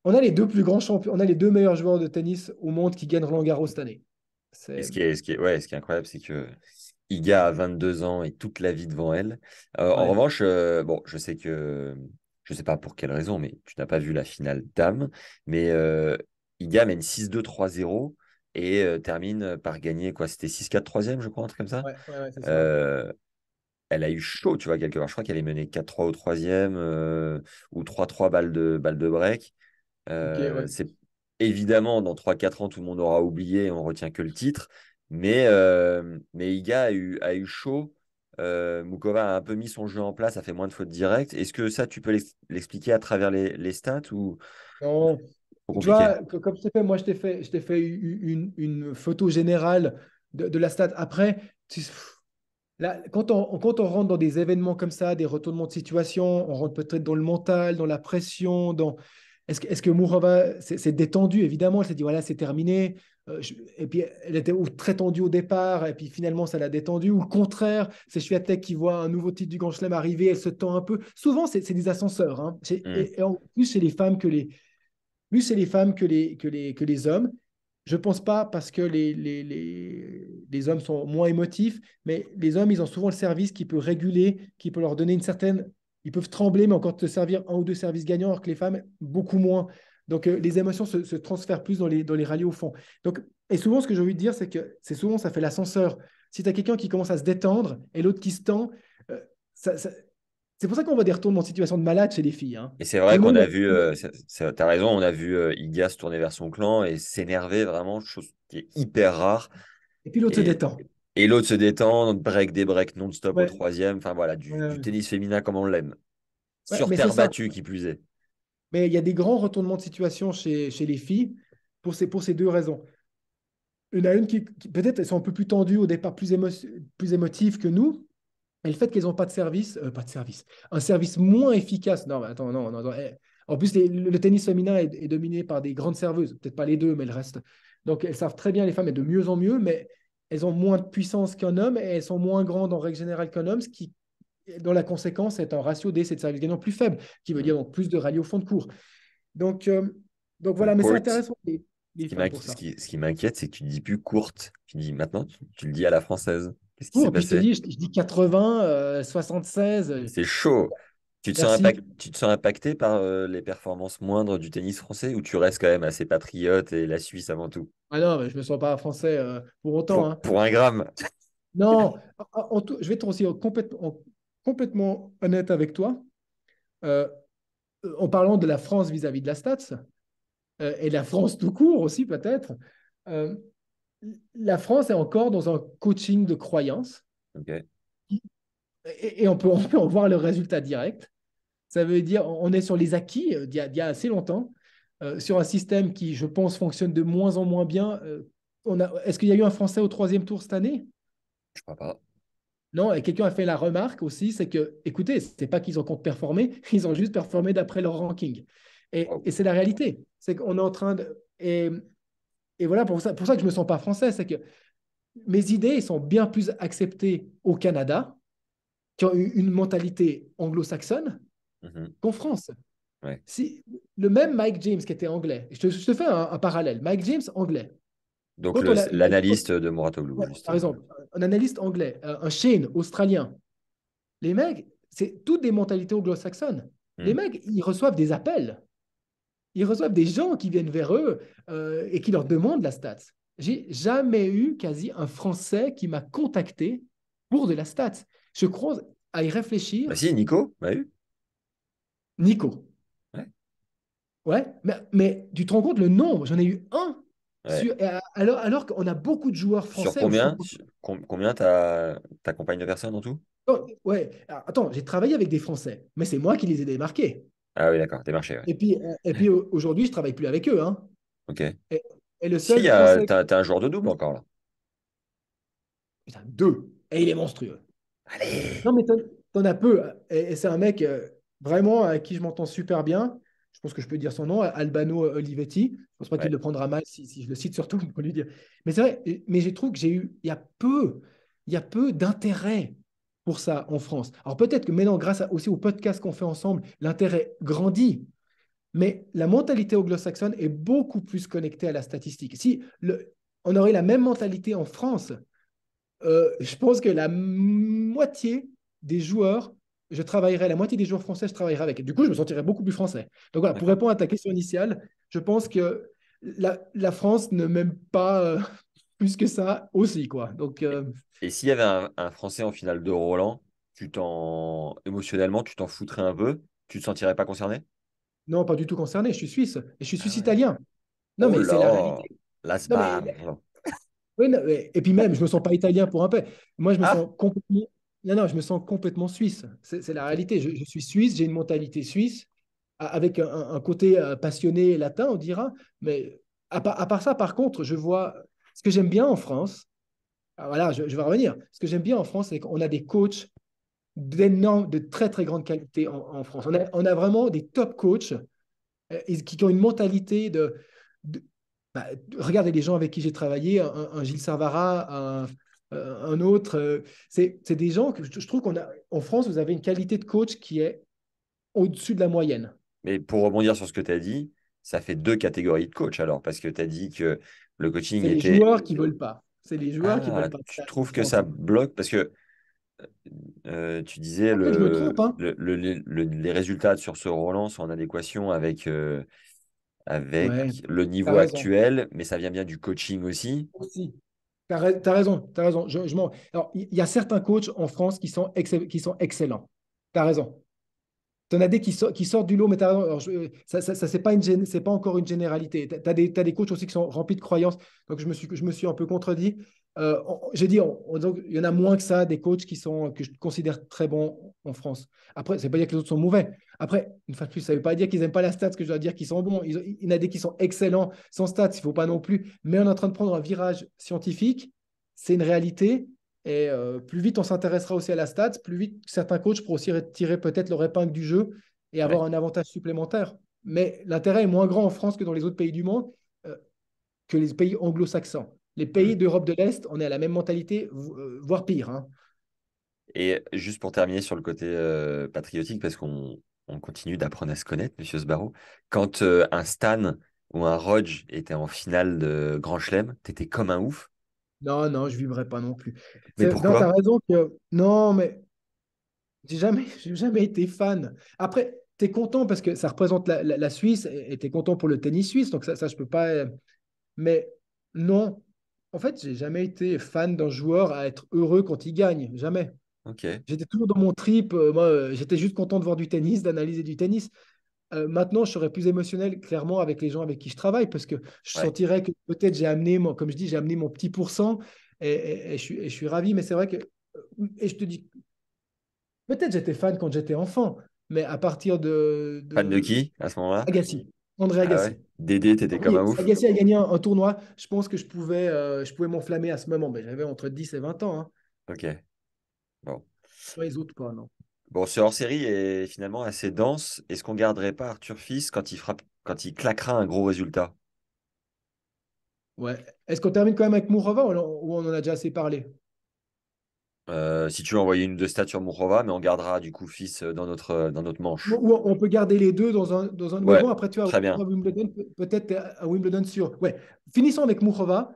On a les deux plus grands champions, on a les deux meilleurs joueurs de tennis au monde qui gagnent Roland-Garros cette année. Et C'est ce qui est incroyable, c'est que Iga a 22 ans et toute la vie devant elle. En ouais, revanche, bon, je sais que, je sais pas pour quelle raison, mais tu n'as pas vu la finale dame, mais Iga mène 6-2, 3-0 et termine par gagner, quoi, c'était 6-4 troisième, je crois, un truc comme ça. ouais, c'est ça. Euh, Elle a eu chaud, tu vois, quelque part. Je crois qu'elle est menée 4-3 au troisième ou 3-3 balles de break. Ok, ouais. C'est évidemment, dans 3-4 ans, tout le monde aura oublié et on retient que le titre. Mais Iga a eu chaud. Mukova a un peu mis son jeu en place, a fait moins de fautes directes. Est-ce que ça, tu peux l'expliquer à travers les stats ou Non, trop tu compliqué? vois, comme je t'ai fait, moi, je t'ai fait une photo générale de la stat. Après, là, quand on rentre dans des événements comme ça, des retournements de situation, on rentre peut-être dans le mental, dans la pression, est-ce que Mourova s'est détendue? Évidemment, elle s'est dit, voilà, c'est terminé. Et puis, elle était très tendue au départ, et puis finalement, ça l'a détendue. Ou le contraire, c'est Swiatek qui voit un nouveau titre du Grand Chelem arriver, elle se tend un peu. Souvent, c'est des ascenseurs, hein. Hmm. Et en plus, chez les femmes plus c'est les femmes que les hommes. Je ne pense pas parce que les hommes sont moins émotifs, mais les hommes, ils ont souvent le service qui peut réguler, qui peut leur donner une certaine. Ils peuvent trembler, mais encore te servir un ou deux services gagnants, alors que les femmes, beaucoup moins. Donc, les émotions se transfèrent plus dans les rallyes au fond. Donc, et souvent, ce que j'ai envie de dire, c'est que c'est souvent, ça fait l'ascenseur. Si tu as quelqu'un qui commence à se détendre et l'autre qui se tend, euh, ça, ça- c'est pour ça qu'on voit des retournements de situation de malade chez les filles, hein. Et c'est Tout vrai le qu'on monde. a vu, t'as raison, on a vu Iga se tourner vers son clan et s'énerver vraiment, chose qui est hyper rare. Et puis l'autre se Et, détend. et l'autre se détend, break des breaks non-stop au Ouais, troisième. Enfin voilà, du ouais, tennis féminin comme on l'aime. ouais, Sur mais c'est terre ça. battue qui plus est. Mais il y a des grands retournements de situation chez les filles pour ces deux raisons. Il y en a une qui peut-être elles sont un peu plus tendues au départ, plus émotives que nous. Et le fait qu'elles n'ont pas de service, un service moins efficace. Non, mais attends, non, non, non. En plus, le tennis féminin est dominé par des grandes serveuses, peut-être pas les deux, mais le reste. Donc, elles savent très bien, les femmes, et de mieux en mieux, mais elles ont moins de puissance qu'un homme et elles sont moins grandes en règle générale qu'un homme, ce qui, dont la conséquence est un ratio d'essai de service gagnant plus faible, qui veut Mm. dire donc plus de rallyes au fond de cours. Donc, euh, donc Ou voilà, mais c'est courte. intéressant, Ce les qui femmes pour ça. ce qui m'inquiète, c'est que tu ne dis plus courte. Tu dis maintenant, tu le dis à la française. Qu'est-ce qui Cours, s'est et puis passé? je dis 80, 76. C'est chaud. Merci. Tu te sens impacté par les performances moindres du tennis français ou tu restes quand même assez patriote et la Suisse avant tout? Ah non, mais je ne me sens pas français pour autant, Pour, hein. pour un gramme. Non, je vais être aussi complètement honnête avec toi. Euh, En parlant de la France vis-à-vis de la Stats, et de la France tout court aussi peut-être, euh, la France est encore dans un coaching de croyance Ok. et on peut en voir le résultat direct. Ça veut dire on est sur les acquis d'il y a assez longtemps, sur un système qui, je pense, fonctionne de moins en moins bien. Est-ce qu'il y a eu un Français au troisième tour cette année? Je crois pas. Non, et quelqu'un a fait la remarque aussi, c'est que, écoutez, c'est pas qu'ils ont compte performer, ils ont juste performé d'après leur ranking. Et, Wow. et c'est la réalité. C'est qu'on est en train de. Et et voilà pour ça que je me sens pas français, c'est que mes idées sont bien plus acceptées au Canada, qui ont une mentalité anglo-saxonne, Mhm. qu'en France. Ouais. Si, le même Mike James qui était anglais, je te fais un parallèle. Mike James, anglais. Donc Quand on a, l'analyste de Mouratoglou, ouais, juste. par exemple, un analyste anglais, un Shane, australien, les mecs, c'est toutes des mentalités anglo-saxonnes. Les Hmm. mecs, ils reçoivent des appels. Ils reçoivent des gens qui viennent vers eux et qui leur demandent la stats. J'ai jamais eu quasi un Français qui m'a contacté pour de la stats. Je crois à y Bah réfléchir. si, Nico, bah oui. Nico. Ouais. Ouais, mais tu te rends compte le nombre? J'en ai eu un. Ouais. Alors qu'on a beaucoup de joueurs Sur français ou combien? francophones. Combien t'accompagnes de personnes en tout? Oh, ouais, alors, attends, j'ai travaillé avec des Français, mais c'est moi qui les ai démarqués. Ah oui, d'accord, démarché, ouais. Et puis aujourd'hui, je travaille plus avec eux, hein. Ok. Et, et le Si, seul Français, t'as un joueur de double encore là. putain, deux, et il est monstrueux. Allez! Non, mais t'en as peu. Et c'est un mec vraiment avec qui je m'entends super bien. Je pense que je peux dire son nom, Albano Olivetti. Je pense pas qu'il Ouais. le prendra mal si je le cite surtout pour lui dire. Mais c'est vrai, mais j'ai trouvé que il y a peu d'intérêt pour ça en France. Alors peut-être que maintenant, grâce aussi au podcast qu'on fait ensemble, l'intérêt grandit. Mais la mentalité anglo-saxonne est beaucoup plus connectée à la statistique. Si on aurait la même mentalité en France, je pense que la moitié des joueurs français, je travaillerais avec. Du coup, je me sentirais beaucoup plus français. Donc voilà, pour D'accord. répondre à ta question initiale, je pense que la France ne m'aime pas plus que ça aussi, quoi. Donc, Et s'il y avait un Français en finale de Roland, émotionnellement, tu t'en foutrais un peu? Tu te sentirais pas concerné? non, pas du tout concerné. Je suis suisse et je suis Ah suisse ouais. italien. Non, Oh mais c'est la réalité. là! La Non, mais sbarre! oui, non, et puis même, je me sens pas italien pour un peu. Moi, je me Ah! sens complètement. Non, non, je me sens complètement suisse. C'est la Ok. réalité. Je suis suisse, j'ai une mentalité suisse, avec un côté passionné latin, on dira. Mais à part ça, par contre, je vois ce que j'aime bien en France. Voilà, je vais revenir. Ce que j'aime bien en France, c'est qu'on a des coachs de très, très grande qualité en France. On a vraiment des top coachs qui ont une mentalité de- bah, regardez les gens avec qui j'ai travaillé, un Gilles Servara, un autre. C'est des gens que je trouve qu'on a en France, vous avez une qualité de coach qui est au-dessus de la moyenne. Mais pour rebondir sur ce que tu as dit, ça fait deux catégories de coach alors, parce que tu as dit que le coaching C'est les était. joueurs qui veulent pas. C'est les joueurs qui Ah, veulent pas de tu ça, la trouves que différence ça entre nous. bloque parce que tu disais Peut-être que je me trompe, hein. les résultats sur ce Roland sont en adéquation Ouais, avec le t'as niveau raison. actuel, mais ça vient bien du coaching aussi. Aussi. T'as raison, t'as raison. Alors, il y a certains coachs en France qui sont excellents. T'as raison. T'en as des qui sortent du lot, mais t'as raison. Alors, ça c'est pas encore une généralité. T'as des coachs aussi qui sont remplis de croyances. Donc, je me suis un peu contredit. J'ai dit, donc, il y en a moins que ça, des coachs que je considère très bons en France. Après, ça ne veut pas dire que les autres sont mauvais. Après, une fois de plus, ça ne veut pas dire qu'ils n'aiment pas la stats, que je dois dire qu'ils sont bons. Il y en a des qui sont excellents sans stats, il ne faut pas non plus. Mais on est en train de prendre un virage scientifique. C'est une réalité. Et plus vite on s'intéressera aussi à la stat, plus vite certains coachs pourront aussi tirer peut-être leur épingle du jeu et Ouais. avoir un avantage supplémentaire. Mais l'intérêt est moins grand en France que dans les autres pays du monde, euh, que les pays anglo-saxons. Les pays Hmm. d'Europe de l'Est, on est à la même mentalité, voire pire, hein. Et juste pour terminer sur le côté patriotique, parce qu'on continue d'apprendre à se connaître, Monsieur Sbarro, quand un Stan ou un Rodge était en finale de Grand Chelem, t'étais comme un ouf. Non, non, je ne vibrerai pas non plus. Mais Non, tu as pourquoi? raison que. Non, mais j'ai jamais été fan. Après, tu es content parce que ça représente la Suisse et tu es content pour le tennis suisse. Donc, ça je peux pas. Mais non, en fait, j'ai jamais été fan d'un joueur à être heureux quand il gagne. Jamais. Ok. J'étais toujours dans mon trip. Moi, j'étais juste content de voir du tennis, d'analyser du tennis. Maintenant, je serais plus émotionnel, clairement, avec les gens avec qui je travaille, parce que je Ouais. sentirais que peut-être comme je dis, j'ai amené mon petit pourcent et je suis ravi. Mais c'est vrai que, et je te dis, peut-être j'étais fan quand j'étais enfant, mais à partir Fan de de qui à ce moment-là? Agassi, André Ah ouais. Agassi. Dédé, t'étais comme Oui, un ouf. Agassi a gagné un tournoi. Je pense que je pouvais m'enflammer à ce moment, mais j'avais entre 10 et 20 ans, hein. Ok. Bon. Pas les autres, pas, non. Bon, ce hors-série est finalement assez dense. Est-ce qu'on garderait pas Arthur Fils quand il claquera un gros résultat? Ouais. Est-ce qu'on termine quand même avec Mourova ou on en a déjà assez parlé? Si tu veux envoyer une ou deux stats sur Mourova, mais on gardera du coup Fils dans notre manche. Ou on peut garder les deux dans un. Mais Ouais, bon, après, tu vois, très bien. Wimbledon, peut-être à Wimbledon sûr. Ouais. Finissons avec Mourova.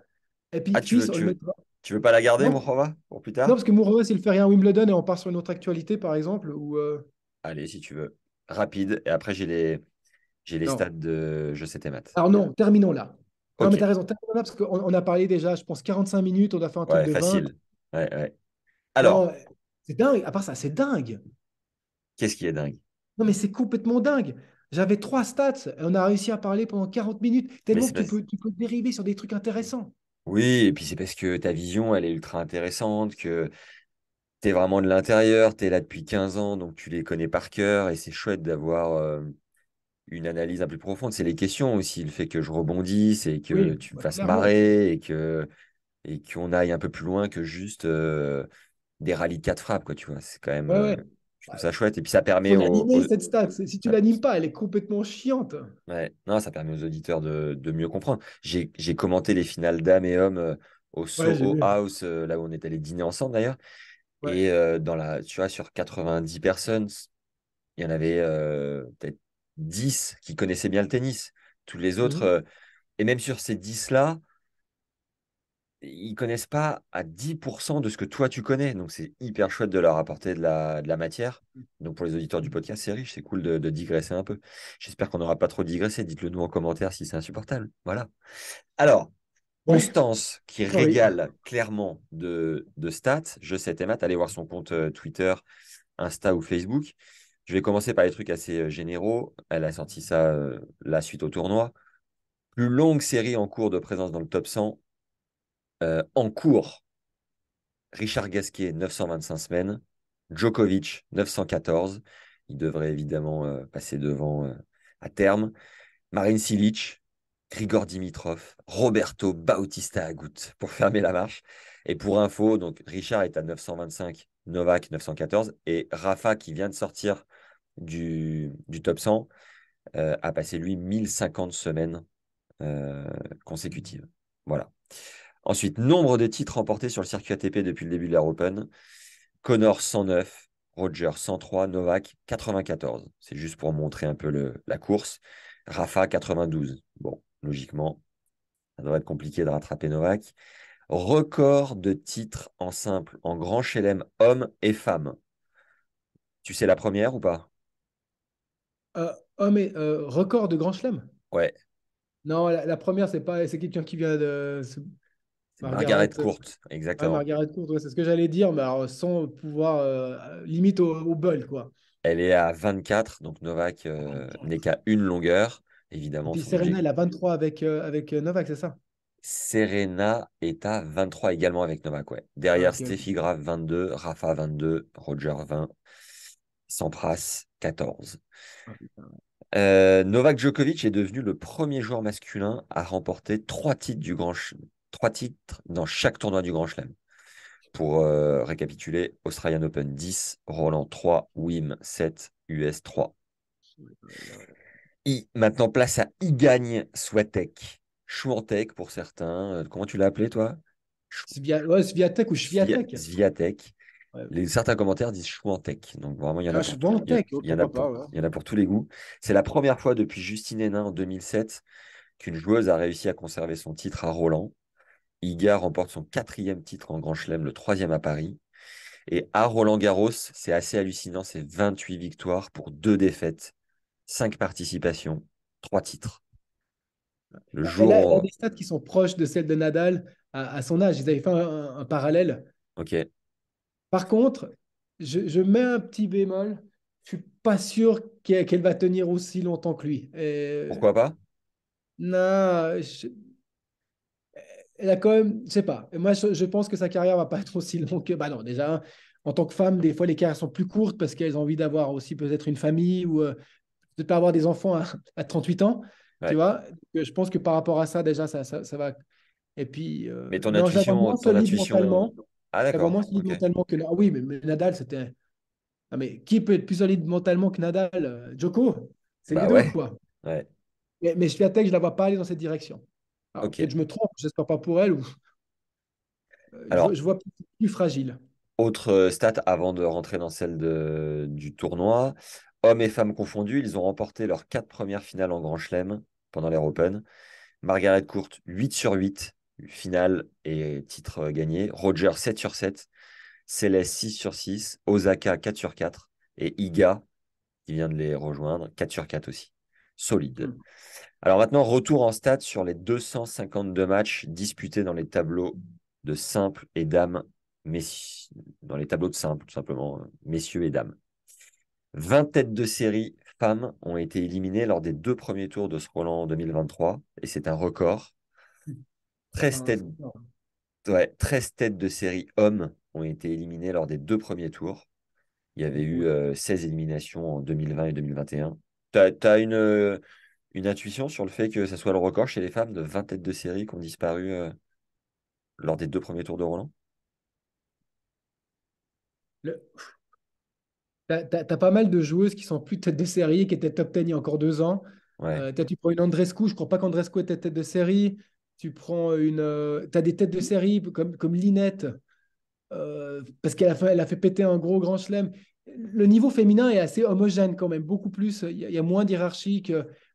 Et puis, Ah, Fils, on le mettra. tu veux pas la garder, Non, Mourova, pour plus non, tard? parce que Mourova, s'il fait rien à Wimbledon et on part sur une autre actualité, par exemple, ou. Allez, si tu veux. Rapide. Et après, j'ai les stats Non. de Je sais tes maths. Alors non, terminons là. Non, mais Ok. tu as raison, terminons là parce qu'on a parlé déjà, je pense, 45 minutes, on a fait un truc Ouais, de 20. facile. Ouais, ouais. Alors, Non, c'est dingue. À part ça, c'est dingue. qu'est-ce qui est dingue? Non, mais c'est complètement dingue. J'avais trois stats et on a réussi à parler pendant 40 minutes, Mais tellement c'est que pas... tu peux dériver sur des trucs intéressants. Oui, et puis c'est parce que ta vision, elle est ultra intéressante, que tu es vraiment de l'intérieur, tu es là depuis 15 ans, donc tu les connais par cœur, et c'est chouette d'avoir une analyse un peu plus profonde. C'est les questions aussi, le fait que je rebondisse et que Oui, tu me bah, fasses clairement. marrer et qu'on aille un peu plus loin que juste des rallyes 4 frappes, quoi, tu vois. C'est quand même, Ouais, ouais. je trouve ça chouette. Et puis ça Faut permet l'animer, cette stat. Si tu ouais, l'animes pas, elle est complètement chiante. ouais. Non, ça permet aux auditeurs de mieux comprendre. J'ai commenté les finales dames et hommes au Ouais, j'ai Soho vu. House, là où on est allé dîner ensemble d'ailleurs. Ouais. Et tu vois, sur 90 personnes, il y en avait peut-être 10 qui connaissaient bien le tennis. Tous les autres, Mhm. et même sur ces 10 là, ils connaissent pas à 10% de ce que toi tu connais. Donc c'est hyper chouette de leur apporter de la matière. Donc pour les auditeurs du podcast, c'est riche, c'est cool de digresser un peu. J'espère qu'on n'aura pas trop digressé. Dites-le nous en commentaire si c'est insupportable. Voilà. Alors, Ouais, Constance, qui sorry. régale clairement de stats, je sais tes maths, allez voir son compte Twitter, Insta ou Facebook. Je vais commencer par les trucs assez généraux. Elle a sorti ça la suite au tournoi. Plus longue série en cours de présence dans le top 100. En cours, Richard Gasquet, 925 semaines. Djokovic, 914. Il devrait évidemment passer devant à terme. Marin Cilic, Grigor Dimitrov, Roberto Bautista Agut pour fermer la marche. Et pour info, donc Richard est à 925, Novak 914 et Rafa qui vient de sortir du top 100 a passé lui 1050 semaines euh, consécutives. Voilà. Ensuite, nombre de titres remportés sur le circuit ATP depuis le début de l'Air Open. Connor 109, Roger 103, Novak 94. C'est juste pour montrer un peu la course. Rafa 92. Bon, logiquement, ça devrait être compliqué de rattraper Novak. Record de titres en simple en grand chelem hommes et femmes. Tu sais la première ou pas? Oh, mais record de Grand Chelem? Ouais, Non, la première, c'est quelqu'un qui vient de c'est Margaret Margaret. Court, Ouais, exactement. Margaret Court, ouais, c'est ce que j'allais dire, mais alors, sans pouvoir, limite au bol, quoi. Elle est à 24, donc Novak n'est qu'à une longueur. Et Évidemment, puis son Serena, objectif. elle a 23 avec Novak, c'est ça? Serena est à 23 également avec Novak, ouais. Ah, Derrière ok, ok. Steffi Graf 22, Rafa 22, Roger 20, Sampras 14. Ah, putain. Novak Djokovic est devenu le premier joueur masculin à remporter trois titres dans chaque tournoi du Grand Chelem. Pour récapituler, Australian Open 10, Roland 3, Wim 7, US 3. Maintenant, place à Igagne Swiatek. Chouantek pour certains. Comment tu l'as appelé, toi? Ouais, Sviatek ou Sviatek. Sviatek. Ouais. Certains commentaires disent Chouantec. Donc vraiment, il y en a Ah, pour tout, Swiatek, oh, pourquoi pas, ouais. il y en a pour tous les goûts. C'est la première fois depuis Justine Hénin en 2007 qu'une joueuse a réussi à conserver son titre à Roland. Iga remporte son quatrième titre en Grand Chelem, le troisième à Paris. Et à Roland-Garros, c'est assez hallucinant, c'est 28 victoires pour 2 défaites, 5 participations, 3 titres. Le Elle a jour... des stats qui sont proches de celles de Nadal à son âge. Ils avaient fait un parallèle. Ok, Par contre, je mets un petit bémol. Je suis pas sûr qu'elle va tenir aussi longtemps que lui. pourquoi pas? Non, elle a quand même, je sais pas. Et moi, je pense que sa carrière va pas être aussi longue que. Bah non, déjà, en tant que femme, des fois, les carrières sont plus courtes parce qu'elles ont envie d'avoir aussi peut-être une famille ou peut-être pas avoir des enfants à 38 ans. Tu Ouais. vois? Donc, je pense que par rapport à ça, déjà, ça va. Et puis, Mais non, je la vois moins ton solide intuition... mentalement. Ah Je la vois d'accord, moins solide ok. mentalement que. Ah oui, mais Nadal, c'était. Ah, mais qui peut être plus solide mentalement que Nadal? Djoko, c'est les Bah deux, ouais, quoi. ouais. Mais Swiatek, je la vois pas aller dans cette direction. Alors, Ok. peut-être je me trompe, j'espère pas pour elle, ou Alors, je vois plus fragile. autre stat avant de rentrer dans celle du tournoi. Hommes et femmes confondus, ils ont remporté leurs 4 premières finales en Grand Chelem pendant l'Air Open. Margaret Court, 8 sur 8, finale et titre gagné. Roger, 7 sur 7. Céleste, 6 sur 6. Osaka, 4 sur 4. Et Iga, qui vient de les rejoindre, 4 sur 4 aussi. Solide. Hmm. Alors maintenant, retour en stats sur les 252 matchs disputés dans les tableaux de simple et dames, dans les tableaux de simple, tout simplement, messieurs et dames. 20 têtes de série femmes ont été éliminées lors des 2 premiers tours de ce Roland 2023, et c'est un record. C'est 13 un têtes, score. ouais, 13 têtes de série hommes ont été éliminées lors des 2 premiers tours. Il y avait eu Ouais. 16 éliminations en 2020 et 2021. Tu as une intuition sur le fait que ce soit le record chez les femmes de 20 têtes de série qui ont disparu lors des 2 premiers tours de Roland? Le- T'as pas mal de joueuses qui sont plus tête de série, qui étaient top 10 il y a encore 2 ans. Ouais. Tu prends une Andrescu, je ne crois pas qu'Andrescu était tête de série. Tu prends t'as des têtes de série comme Linette, parce elle a fait péter un gros grand chelem. Le niveau féminin est assez homogène quand même, beaucoup plus. Il y a moins d'hierarchie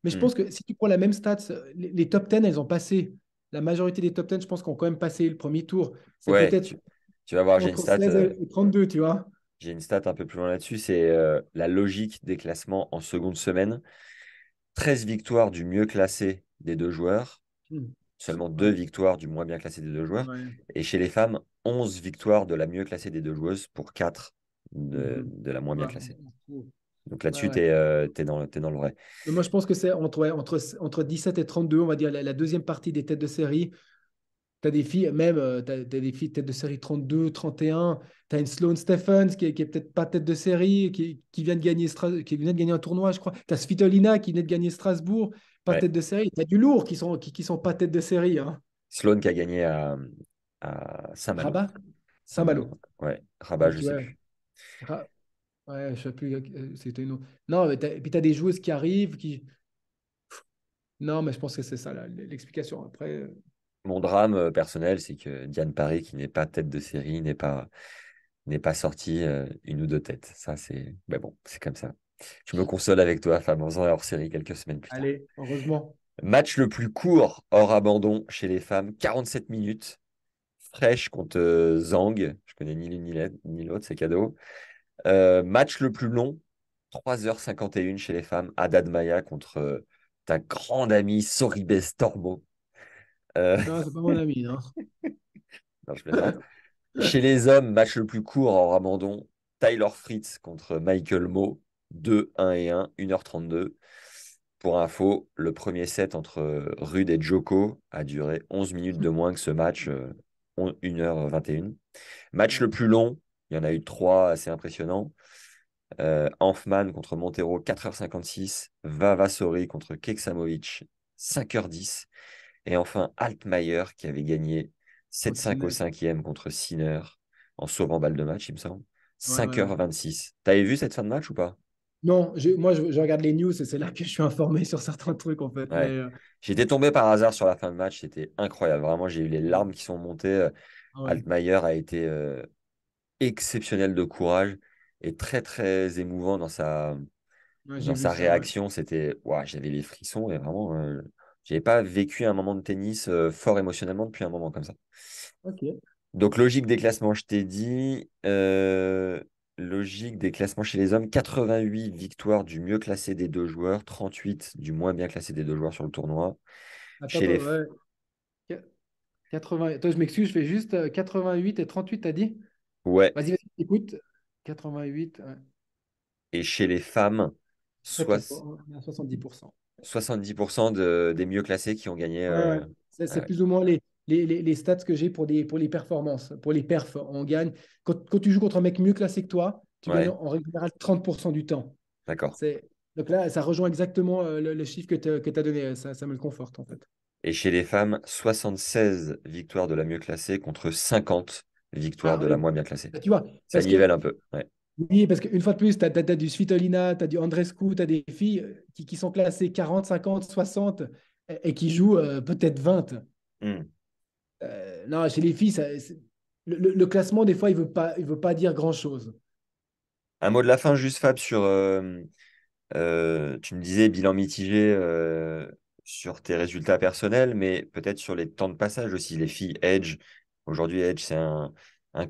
mais je Hmm. pense que si tu prends la même stats, les top 10, elles ont passé. La majorité des top 10, je pense, qu'on ont quand même passé le premier tour. C'est Ouais, peut-être tu vas voir, entre 16 et 32, tu vois. j'ai une stat un peu plus loin là-dessus, c'est la logique des classements en seconde semaine. 13 victoires du mieux classé des deux joueurs, Hmm. seulement deux Ouais, victoires du moins bien classé des deux joueurs. ouais. Et chez les femmes, 11 victoires de la mieux classée des deux joueuses pour 4 Mhm. de la moins bien Ouais, classée. ouais, Donc ouais, là-dessus, ouais. t'es dans le vrai. Mais moi, je pense que c'est entre 17 et 32, on va dire, la deuxième partie des têtes de série. Tu as des filles, même, t'as des filles tête de série 32, 31. Tu as une Sloane Stephens qui est peut-être pas tête de série, qui vient de gagner qui vient de gagner un tournoi, je crois. Tu as Svitolina qui vient de gagner Strasbourg, pas Ouais. tête de série. Tu as du lourd qui sont pas tête de série. Hein. Sloane qui a gagné à Saint-Malo. Rabat, Saint-Malo. Saint-Malo. Ouais. Rabat, je Donc, sais ouais, plus. ouais, je sais plus, c'était une autre. Non, mais puis tu as des joueuses qui arrivent, qui. Non, mais je pense que c'est ça l'explication. Après, Mon drame personnel, c'est que Diane Parry, qui n'est pas tête de série, n'est pas sortie une ou deux têtes. Ça, c'est. Mais bon, c'est comme ça. Je me console avec toi, Fab, en faisant hors série quelques semaines plus tard. allez, heureusement. Match le plus court hors abandon chez les femmes, 47 minutes. Fraîche contre Zhang. Je connais ni l'une ni l'autre, c'est cadeau. Match le plus long, 3h51 chez les femmes. Haddad Maya contre ta grande amie Soribes Tormo. Euh, Non, c'est pas mon ami, non. non, je plaisante. Chez les hommes, match le plus court en abandon. Tyler Fritz contre Michael Mo. 2-1 et 1, 1h32. Pour info, le premier set entre Rude et Djoko a duré 11 minutes de moins que ce match, 1h21. Match le Ouais, plus long, il y en a eu trois assez impressionnants. Hanfman contre Montero, 4h56. Vavasori contre Keksamovic, 5h10. Et enfin, Altmaier qui avait gagné contre 7-5 au Sinner. cinquième contre Sinner en sauvant balle de match, il me semble. Ouais, ouais, ouais. 5h26. T'avais vu cette fin de match ou pas? Non, moi, je regarde les news et c'est là que je suis informé sur certains trucs, en fait. Mais Ouais. J'étais tombé par hasard sur la fin de match, c'était incroyable. Vraiment, j'ai eu les larmes qui sont montées. ouais, Altmaier a été exceptionnel de courage et très, très émouvant ouais, j'ai dans vu sa ça. Ouais. réaction. C'était, ouah, j'avais les frissons et vraiment, j'avais pas vécu un moment de tennis fort émotionnellement depuis un moment comme ça. Ok. Donc, logique des classements, je t'ai dit. Logique des classements chez les hommes, 88 victoires du mieux classé des deux joueurs, 38 du moins bien classé des deux joueurs sur le tournoi. Attends, Chez les... attends, ouais. 80. Attends, je m'excuse, je fais juste 88 et 38, t'as dit? Ouais. Vas-y, vas-y, écoute. 88, ouais. Et chez les femmes, Très tôt, soix- on est à 70%. 70% des mieux classés qui ont gagné. Ouais, ouais. C'est Euh, plus ou moins les stats que j'ai pour les performances, pour les perfs. On gagne. Quand tu joues contre un mec mieux classé que toi, tu gagnes ouais, en règle générale 30% du temps. d'accord. Donc là, ça rejoint exactement le chiffre que tu as donné. Ça me le conforte, en fait. Et chez les femmes, 76 victoires de la mieux classée contre 50 victoires Ah de la oui. moins bien classée. Bah, tu vois, Ça parce nivelle que, un peu. Ouais. oui, parce qu'une fois de plus, tu as, du Svitolina, tu as du Andrescu, tu as des filles qui sont classées 40, 50, 60. et qui joue peut-être 20. Hmm. Non, chez les filles, le classement, des fois, il veut pas dire grand-chose. Un mot de la fin, juste Fab, sur tu me disais bilan mitigé sur tes résultats personnels, mais peut-être sur les temps de passage aussi. Les filles Edge, aujourd'hui Edge, c'est un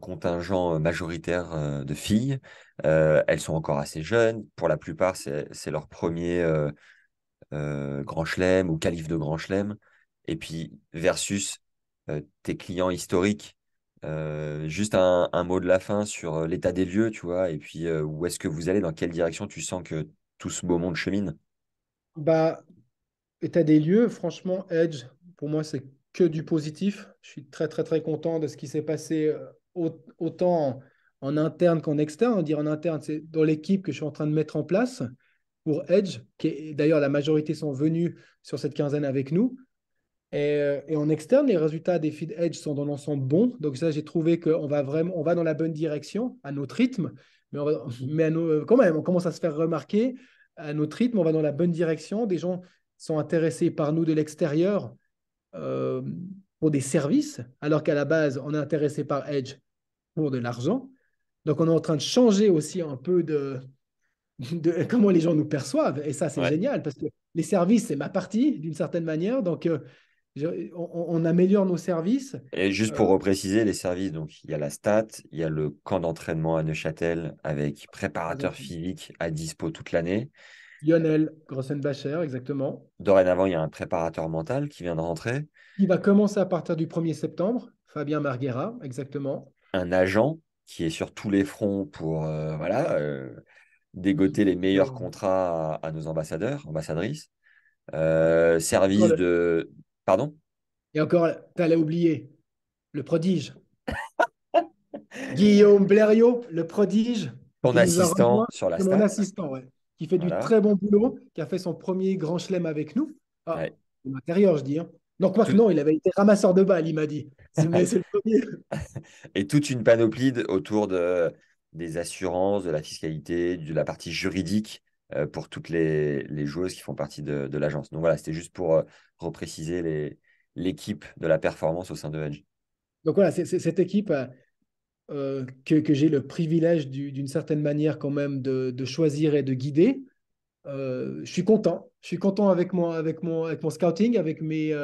contingent majoritaire de filles. Elles sont encore assez jeunes. Pour la plupart, c'est leur premier Grand Chelem ou qualif de Grand Chelem. Et puis versus tes clients historiques. Juste un mot de la fin sur l'état des lieux, tu vois, et puis où est-ce que vous allez, dans quelle direction tu sens que tout ce beau monde chemine. Bah, état des lieux, franchement, Edge, pour moi, c'est que du positif. Je suis très, très, très content de ce qui s'est passé autant en interne qu'en externe. On va dire en interne, c'est dans l'équipe que je suis en train de mettre en place pour Edge, d'ailleurs, la majorité sont venus sur cette quinzaine avec nous. Et en externe, les résultats des feed Edge sont dans l'ensemble bons. Donc ça, j'ai trouvé qu'on va vraiment, on va dans la bonne direction, à notre rythme. Mais quand même, on commence à se faire remarquer à notre rythme, on va dans la bonne direction. Des gens sont intéressés par nous de l'extérieur euh, pour des services, alors qu'à la base, on est intéressé par Edge pour de l'argent. Donc on est en train de changer aussi un peu de comment les gens nous perçoivent. Et ça, c'est Ouais. génial parce que les services, c'est ma partie d'une certaine manière. Donc, on améliore nos services. Et juste pour Euh, repréciser les services, donc il y a la stat, il y a le camp d'entraînement à Neuchâtel avec préparateur physique à dispo toute l'année. Lionel Grossenbacher, exactement. Dorénavant, il y a un préparateur mental qui vient de rentrer, Il va commencer à partir du 1er septembre. Fabien Marguera, exactement. un agent qui est sur tous les fronts pour voilà, dégoter les meilleurs Alors, contrats à nos ambassadeurs, ambassadrices. encore Service le- de... Pardon? et encore, tu allais oublier le prodige. Guillaume Blériot, le prodige, Ton qui nous a assistant rejoint, sur la c'est mon stat. assistant, ouais, qui fait du Voilà. très bon boulot, qui a fait son premier grand chelem avec nous. Ah, Ouais. de l'intérieur, je dis. Hein. Donc, quoi que Tout- non, il avait été ramasseur de balles, il m'a dit. Mais c'est le premier. Et toute une panoplie autour des assurances, de la fiscalité, de la partie juridique pour toutes les joueuses qui font partie de l'agence. Donc voilà, c'était juste pour repréciser l'équipe de la performance au sein de Edge. Donc voilà, c'est cette équipe que j'ai le privilège d'une certaine manière quand même de choisir et de guider. Je suis content. Je suis content avec mon scouting, avec Tes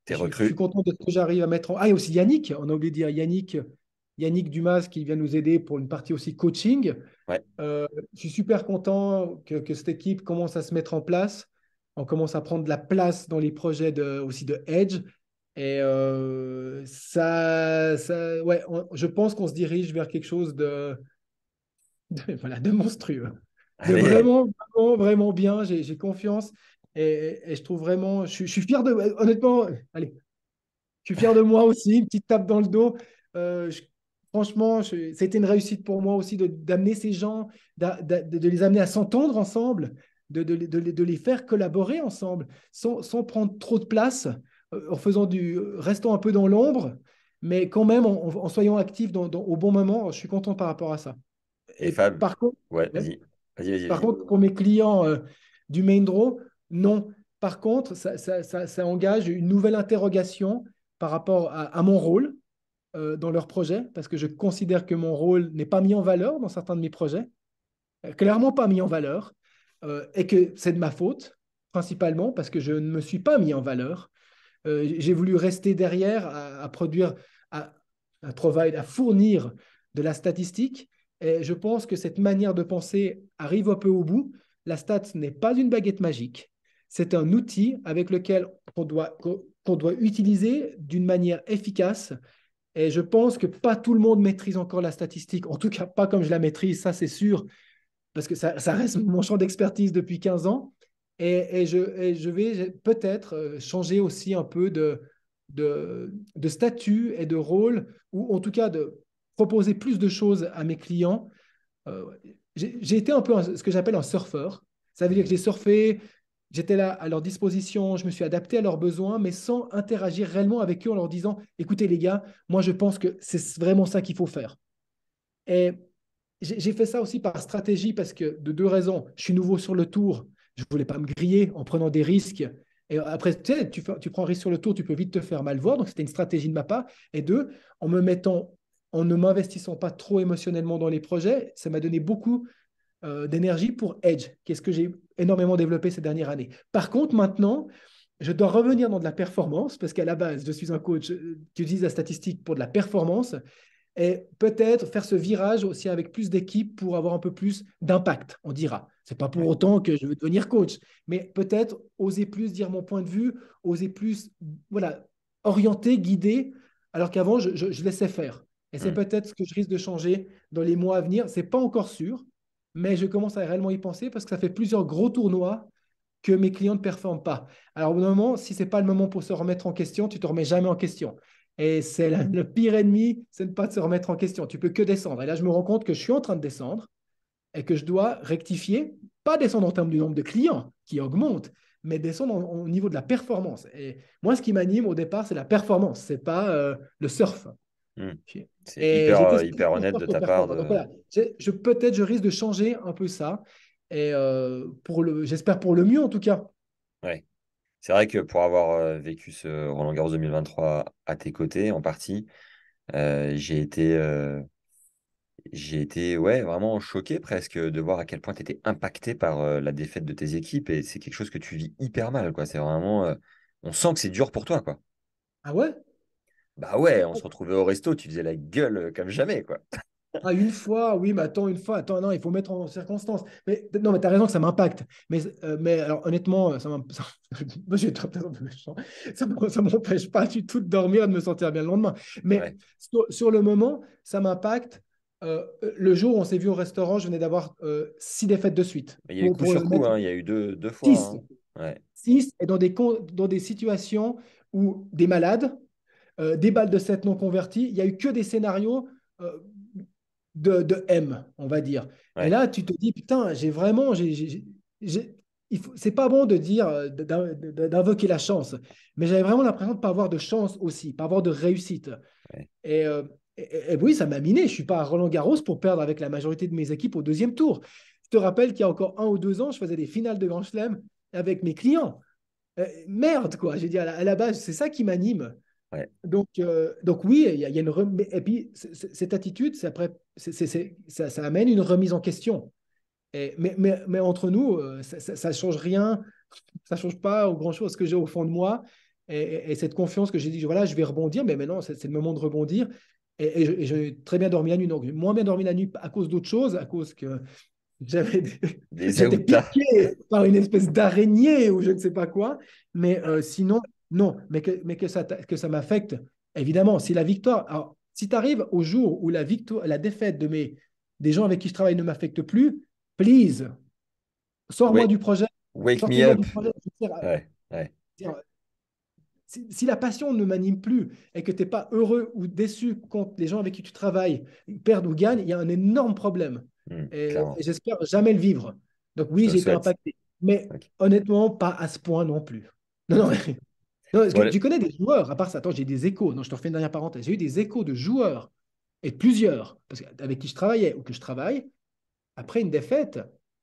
je suis recrues. content de ce que j'arrive à mettre en. Ah, il y a aussi Yannick, on a oublié de dire Yannick Dumas qui vient nous aider pour une partie aussi coaching. Ouais. Je suis super content que cette équipe commence à se mettre en place. On commence à prendre de la place dans les projets aussi de Edge. Et ouais, je pense qu'on se dirige vers quelque chose voilà, de monstrueux, de Allez, vraiment, vraiment, vraiment bien. J'ai confiance et je trouve vraiment, je suis fier de, honnêtement, allez, je suis fier de moi aussi, une petite tape dans le dos. Euh, je- Franchement, c'était une réussite pour moi aussi d'amener ces gens, de les amener à s'entendre ensemble, de les faire collaborer ensemble, sans prendre trop de place, en faisant restant un peu dans l'ombre, mais quand même en soyant actifs au bon moment. Je suis content par rapport à ça. et Et Fab. par contre, Ouais, ouais, vas-y. Vas-y, vas-y, par vas-y. contre, pour mes clients du main draw, non. Par contre, ça engage une nouvelle interrogation par rapport à mon rôle dans leur projet, parce que je considère que mon rôle n'est pas mis en valeur dans certains de mes projets, clairement pas mis en valeur, et que c'est de ma faute, principalement parce que je ne me suis pas mis en valeur. J'ai voulu rester derrière à produire, à, à fournir de la statistique. Et je pense que cette manière de penser arrive un peu au bout. La stat n'est pas une baguette magique. C'est un outil avec lequel qu'on doit utiliser d'une manière efficace. Et je pense que pas tout le monde maîtrise encore la statistique, en tout cas pas comme je la maîtrise, ça c'est sûr, parce que ça reste mon champ d'expertise depuis 15 ans. Et je vais peut-être changer aussi un peu de statut et de rôle, ou en tout cas de proposer plus de choses à mes clients. Euh, j'ai été un peu ce que j'appelle un surfeur. Ça veut dire que Mhm. j'ai surfé, j'étais là à leur disposition, je me suis adapté à leurs besoins, mais sans interagir réellement avec eux en leur disant, écoutez les gars, moi je pense que c'est vraiment ça qu'il faut faire. Et j'ai fait ça aussi par stratégie parce que de deux raisons. Je suis nouveau sur le tour. Je ne voulais pas me griller en prenant des risques. Et après, tu sais, tu prends un risque sur le tour, tu peux vite te faire mal voir. Donc, c'était une stratégie de ma part. Et deux, en ne m'investissant pas trop émotionnellement dans les projets, ça m'a donné beaucoup d'énergie pour Edge, qu'est-ce que j'ai énormément développé ces dernières années. Par contre, maintenant, je dois revenir dans de la performance, parce qu'à la base, je suis un coach qui utilise la statistique pour de la performance, et peut-être faire ce virage aussi avec plus d'équipes pour avoir un peu plus d'impact, on dira. C'est pas pour Ouais. autant que je veux devenir coach, mais peut-être oser plus dire mon point de vue, oser plus, voilà, orienter, guider, alors qu'avant, je laissais faire. Et c'est Mm. peut-être ce que je risque de changer dans les mois à venir. C'est pas encore sûr, mais je commence à réellement y penser parce que ça fait plusieurs gros tournois que mes clients ne performent pas. Alors, au bout d'un moment, si ce n'est pas le moment pour se remettre en question, tu ne te remets jamais en question. Et c'est le pire ennemi, c'est de ne pas se remettre en question. Tu peux que descendre. Et là, je me rends compte que je suis en train de descendre et que je dois rectifier, pas descendre en termes du nombre de clients qui augmente, mais descendre au niveau de la performance. Et moi, ce qui m'anime au départ, c'est la performance, c'est pas le surf. Mm. C'est Et hyper, j'étais hyper plus honnête surf de que ta part performance. Donc de. voilà, peut-être je risque de changer un peu ça. Et j'espère pour le mieux en tout cas. Ouais. C'est vrai que pour avoir vécu ce Roland-Garros 2023 à tes côtés, en partie, j'ai été, ouais, vraiment choqué presque de voir à quel point tu étais impacté par la défaite de tes équipes. Et c'est quelque chose que tu vis hyper mal, quoi. C'est vraiment. On sent que c'est dur pour toi, quoi. Ah ouais? Bah ouais, on se retrouvait au resto, tu faisais la gueule comme jamais, quoi. Ah, une fois, oui, mais attends, une fois, attends, non, il faut mettre en circonstance. Mais non, mais tu as raison que ça m'impacte. Mais alors, honnêtement, moi, je vais être peut-être un peu méchant. Ça m'empêche pas du tout de dormir et de me sentir bien le lendemain. Mais Ouais. sur le moment, ça m'impacte. Le jour où on s'est vu au restaurant, je venais d'avoir 6 défaites de suite. Mais il y a eu coup Pour sur le coup, mettre hein. Il y a eu deux fois, 6. hein. Ouais. 6 et dans des situations où des malades, des balles de 7 non converties, il n'y a eu que des scénarios euh, de M, on va dire. Et Ouais. là, tu te dis, putain, j'ai vraiment, c'est pas bon de dire, d'invoquer la chance, mais j'avais vraiment l'impression de ne pas avoir de chance aussi, pas avoir de réussite. Ouais. Et, euh, et oui, ça m'a miné. Je ne suis pas à Roland-Garros pour perdre avec la majorité de mes équipes au deuxième tour. Je te rappelle qu'il y a encore 1 ou 2 ans, je faisais des finales de Grand Chelem avec mes clients. Merde, quoi. J'ai dit à la base, c'est ça qui m'anime. Ouais. Donc oui, il y a et puis cette attitude, ça amène une remise en question. Mais entre nous, ça change rien, ça change pas au grand-chose que j'ai au fond de moi. Et cette confiance que j'ai dit, voilà, je vais rebondir, mais maintenant, c'est le moment de rebondir. Et j'ai très bien dormi la nuit. Donc, j'ai moins bien dormi la nuit à cause d'autres choses, à cause que j'avais, Des j'étais Aoutas. piqué par une espèce d'araignée ou je ne sais pas quoi. Mais sinon, non. Que ça m'affecte, évidemment. Si la victoire, alors, si tu arrives au jour où la défaite des gens avec qui je travaille ne m'affecte plus, please, sors-moi Wake, du projet. wake me Sortez-moi up. du projet. Ouais. Ouais. Si la passion ne m'anime plus et que tu n'es pas heureux ou déçu quand les gens avec qui tu travailles perdent ou gagnent, il y a un énorme problème. Et Clairement. j'espère jamais le vivre. Donc Je oui, te le j'ai été souhaite. impacté. Mais Ok. honnêtement, pas à ce point non plus. Non, non, Ok. non, est-ce que Bon, tu connais des joueurs, à part ça, attends, j'ai des échos. Non, je te refais une dernière parenthèse. J'ai eu des échos de joueurs et plusieurs, avec qui je travaillais ou que je travaille, après une défaite,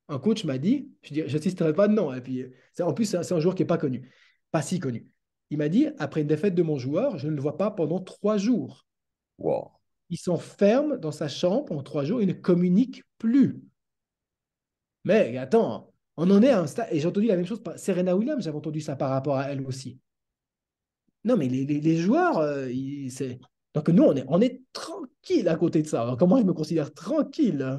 un coach m'a dit, je ne citerai pas de nom, et puis en plus, c'est un joueur qui n'est pas connu, pas si connu. Il m'a dit, après une défaite de mon joueur, je ne le vois pas pendant 3 jours. wow. Il s'enferme dans sa chambre pendant 3 jours, il ne communique plus. Mais attends, on en est à un stade, et j'ai entendu la même chose par Serena Williams, j'avais entendu ça par rapport à elle aussi. Non, mais les joueurs, donc nous, on est tranquille à côté de ça. Alors, comment je me considère tranquille?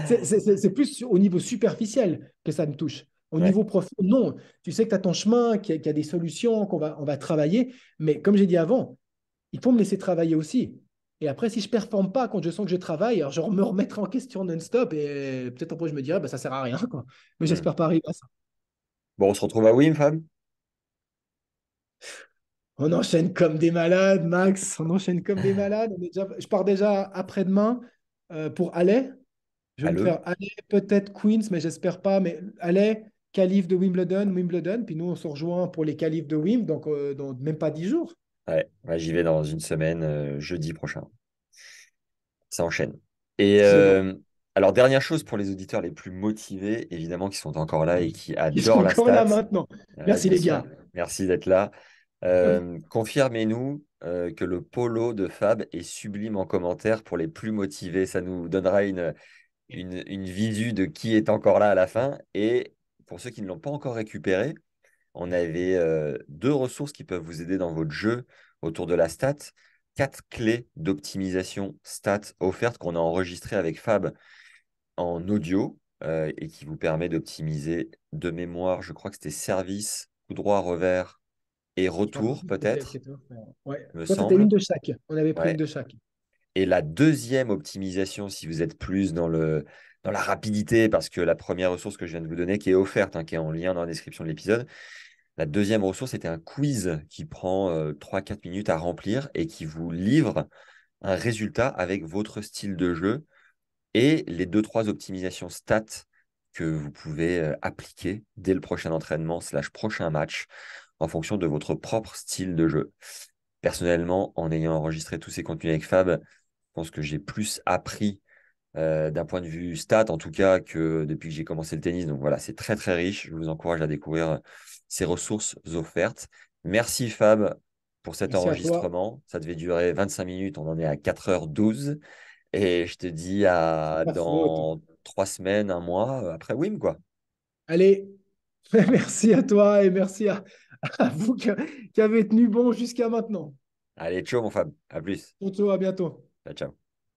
C'est plus au niveau superficiel que ça me touche. Au Ouais. niveau profond, non. Tu sais que tu as ton chemin, qu'il y a des solutions, on va travailler. Mais comme j'ai dit avant, il faut me laisser travailler aussi. Et après, si je ne performe pas quand je sens que je travaille, alors je me remettrai en question non-stop et peut-être après je me dirai, bah, ça ne sert à rien, quoi. Mais Hmm. j'espère pas arriver à ça. Bon, on se retrouve à Wim, Fab? On enchaîne comme des malades, Max. On enchaîne comme des malades. Je pars déjà après-demain pour Alais. Je vais me Allô? faire aller peut-être Queens, mais j'espère pas. Mais aller, qualif de Wimbledon, Wimbledon. Puis nous, on se rejoint pour les qualifs de Wim, donc dans même pas 10 jours. Ouais, ouais, j'y vais dans une semaine, jeudi prochain. Ça enchaîne. Et Excellent. Alors, dernière chose pour les auditeurs les plus motivés, évidemment, qui sont encore là et qui Ils sont adorent la encore là stat. maintenant. Ouais, Merci bien les sûr. gars. Merci d'être là. Confirmez-nous que le polo de Fab est sublime en commentaire pour les plus motivés. Ça nous donnera une visu de qui est encore là à la fin. Et pour ceux qui ne l'ont pas encore récupéré, on avait deux ressources qui peuvent vous aider dans votre jeu autour de la stat. Quatre clés d'optimisation stat offertes qu'on a enregistrées avec Fab en audio et qui vous permet d'optimiser de mémoire, je crois que c'était service, coup droit, revers et Je crois que retour peut-être, c'était offert. Ouais. me Je crois que c'était une semble. de chaque. On avait pris une Ouais. de chaque. Et la deuxième optimisation, si vous êtes plus dans la rapidité, parce que la première ressource que je viens de vous donner, qui est offerte, hein, qui est en lien dans la description de l'épisode, la deuxième ressource était un quiz qui prend 3-4 minutes à remplir et qui vous livre un résultat avec votre style de jeu et les deux, trois optimisations stats que vous pouvez appliquer dès le prochain entraînement slash prochain match en fonction de votre propre style de jeu. Personnellement, en ayant enregistré tous ces contenus avec Fab, je pense que j'ai plus appris d'un point de vue stat, en tout cas, que depuis que j'ai commencé le tennis. Donc voilà, c'est très très riche. Je vous encourage à découvrir ces ressources offertes. Merci Fab pour cet Merci à toi. enregistrement. Ça devait durer 25 minutes, on en est à 4h12. Et je te dis C'est à pas faute. dans 3 semaines, un mois, après Wim, quoi. Allez, merci à toi et merci à vous qui avez tenu bon jusqu'à maintenant. Allez, ciao, mon Fab. À plus. Ciao, ciao, à bientôt. Ciao, ciao.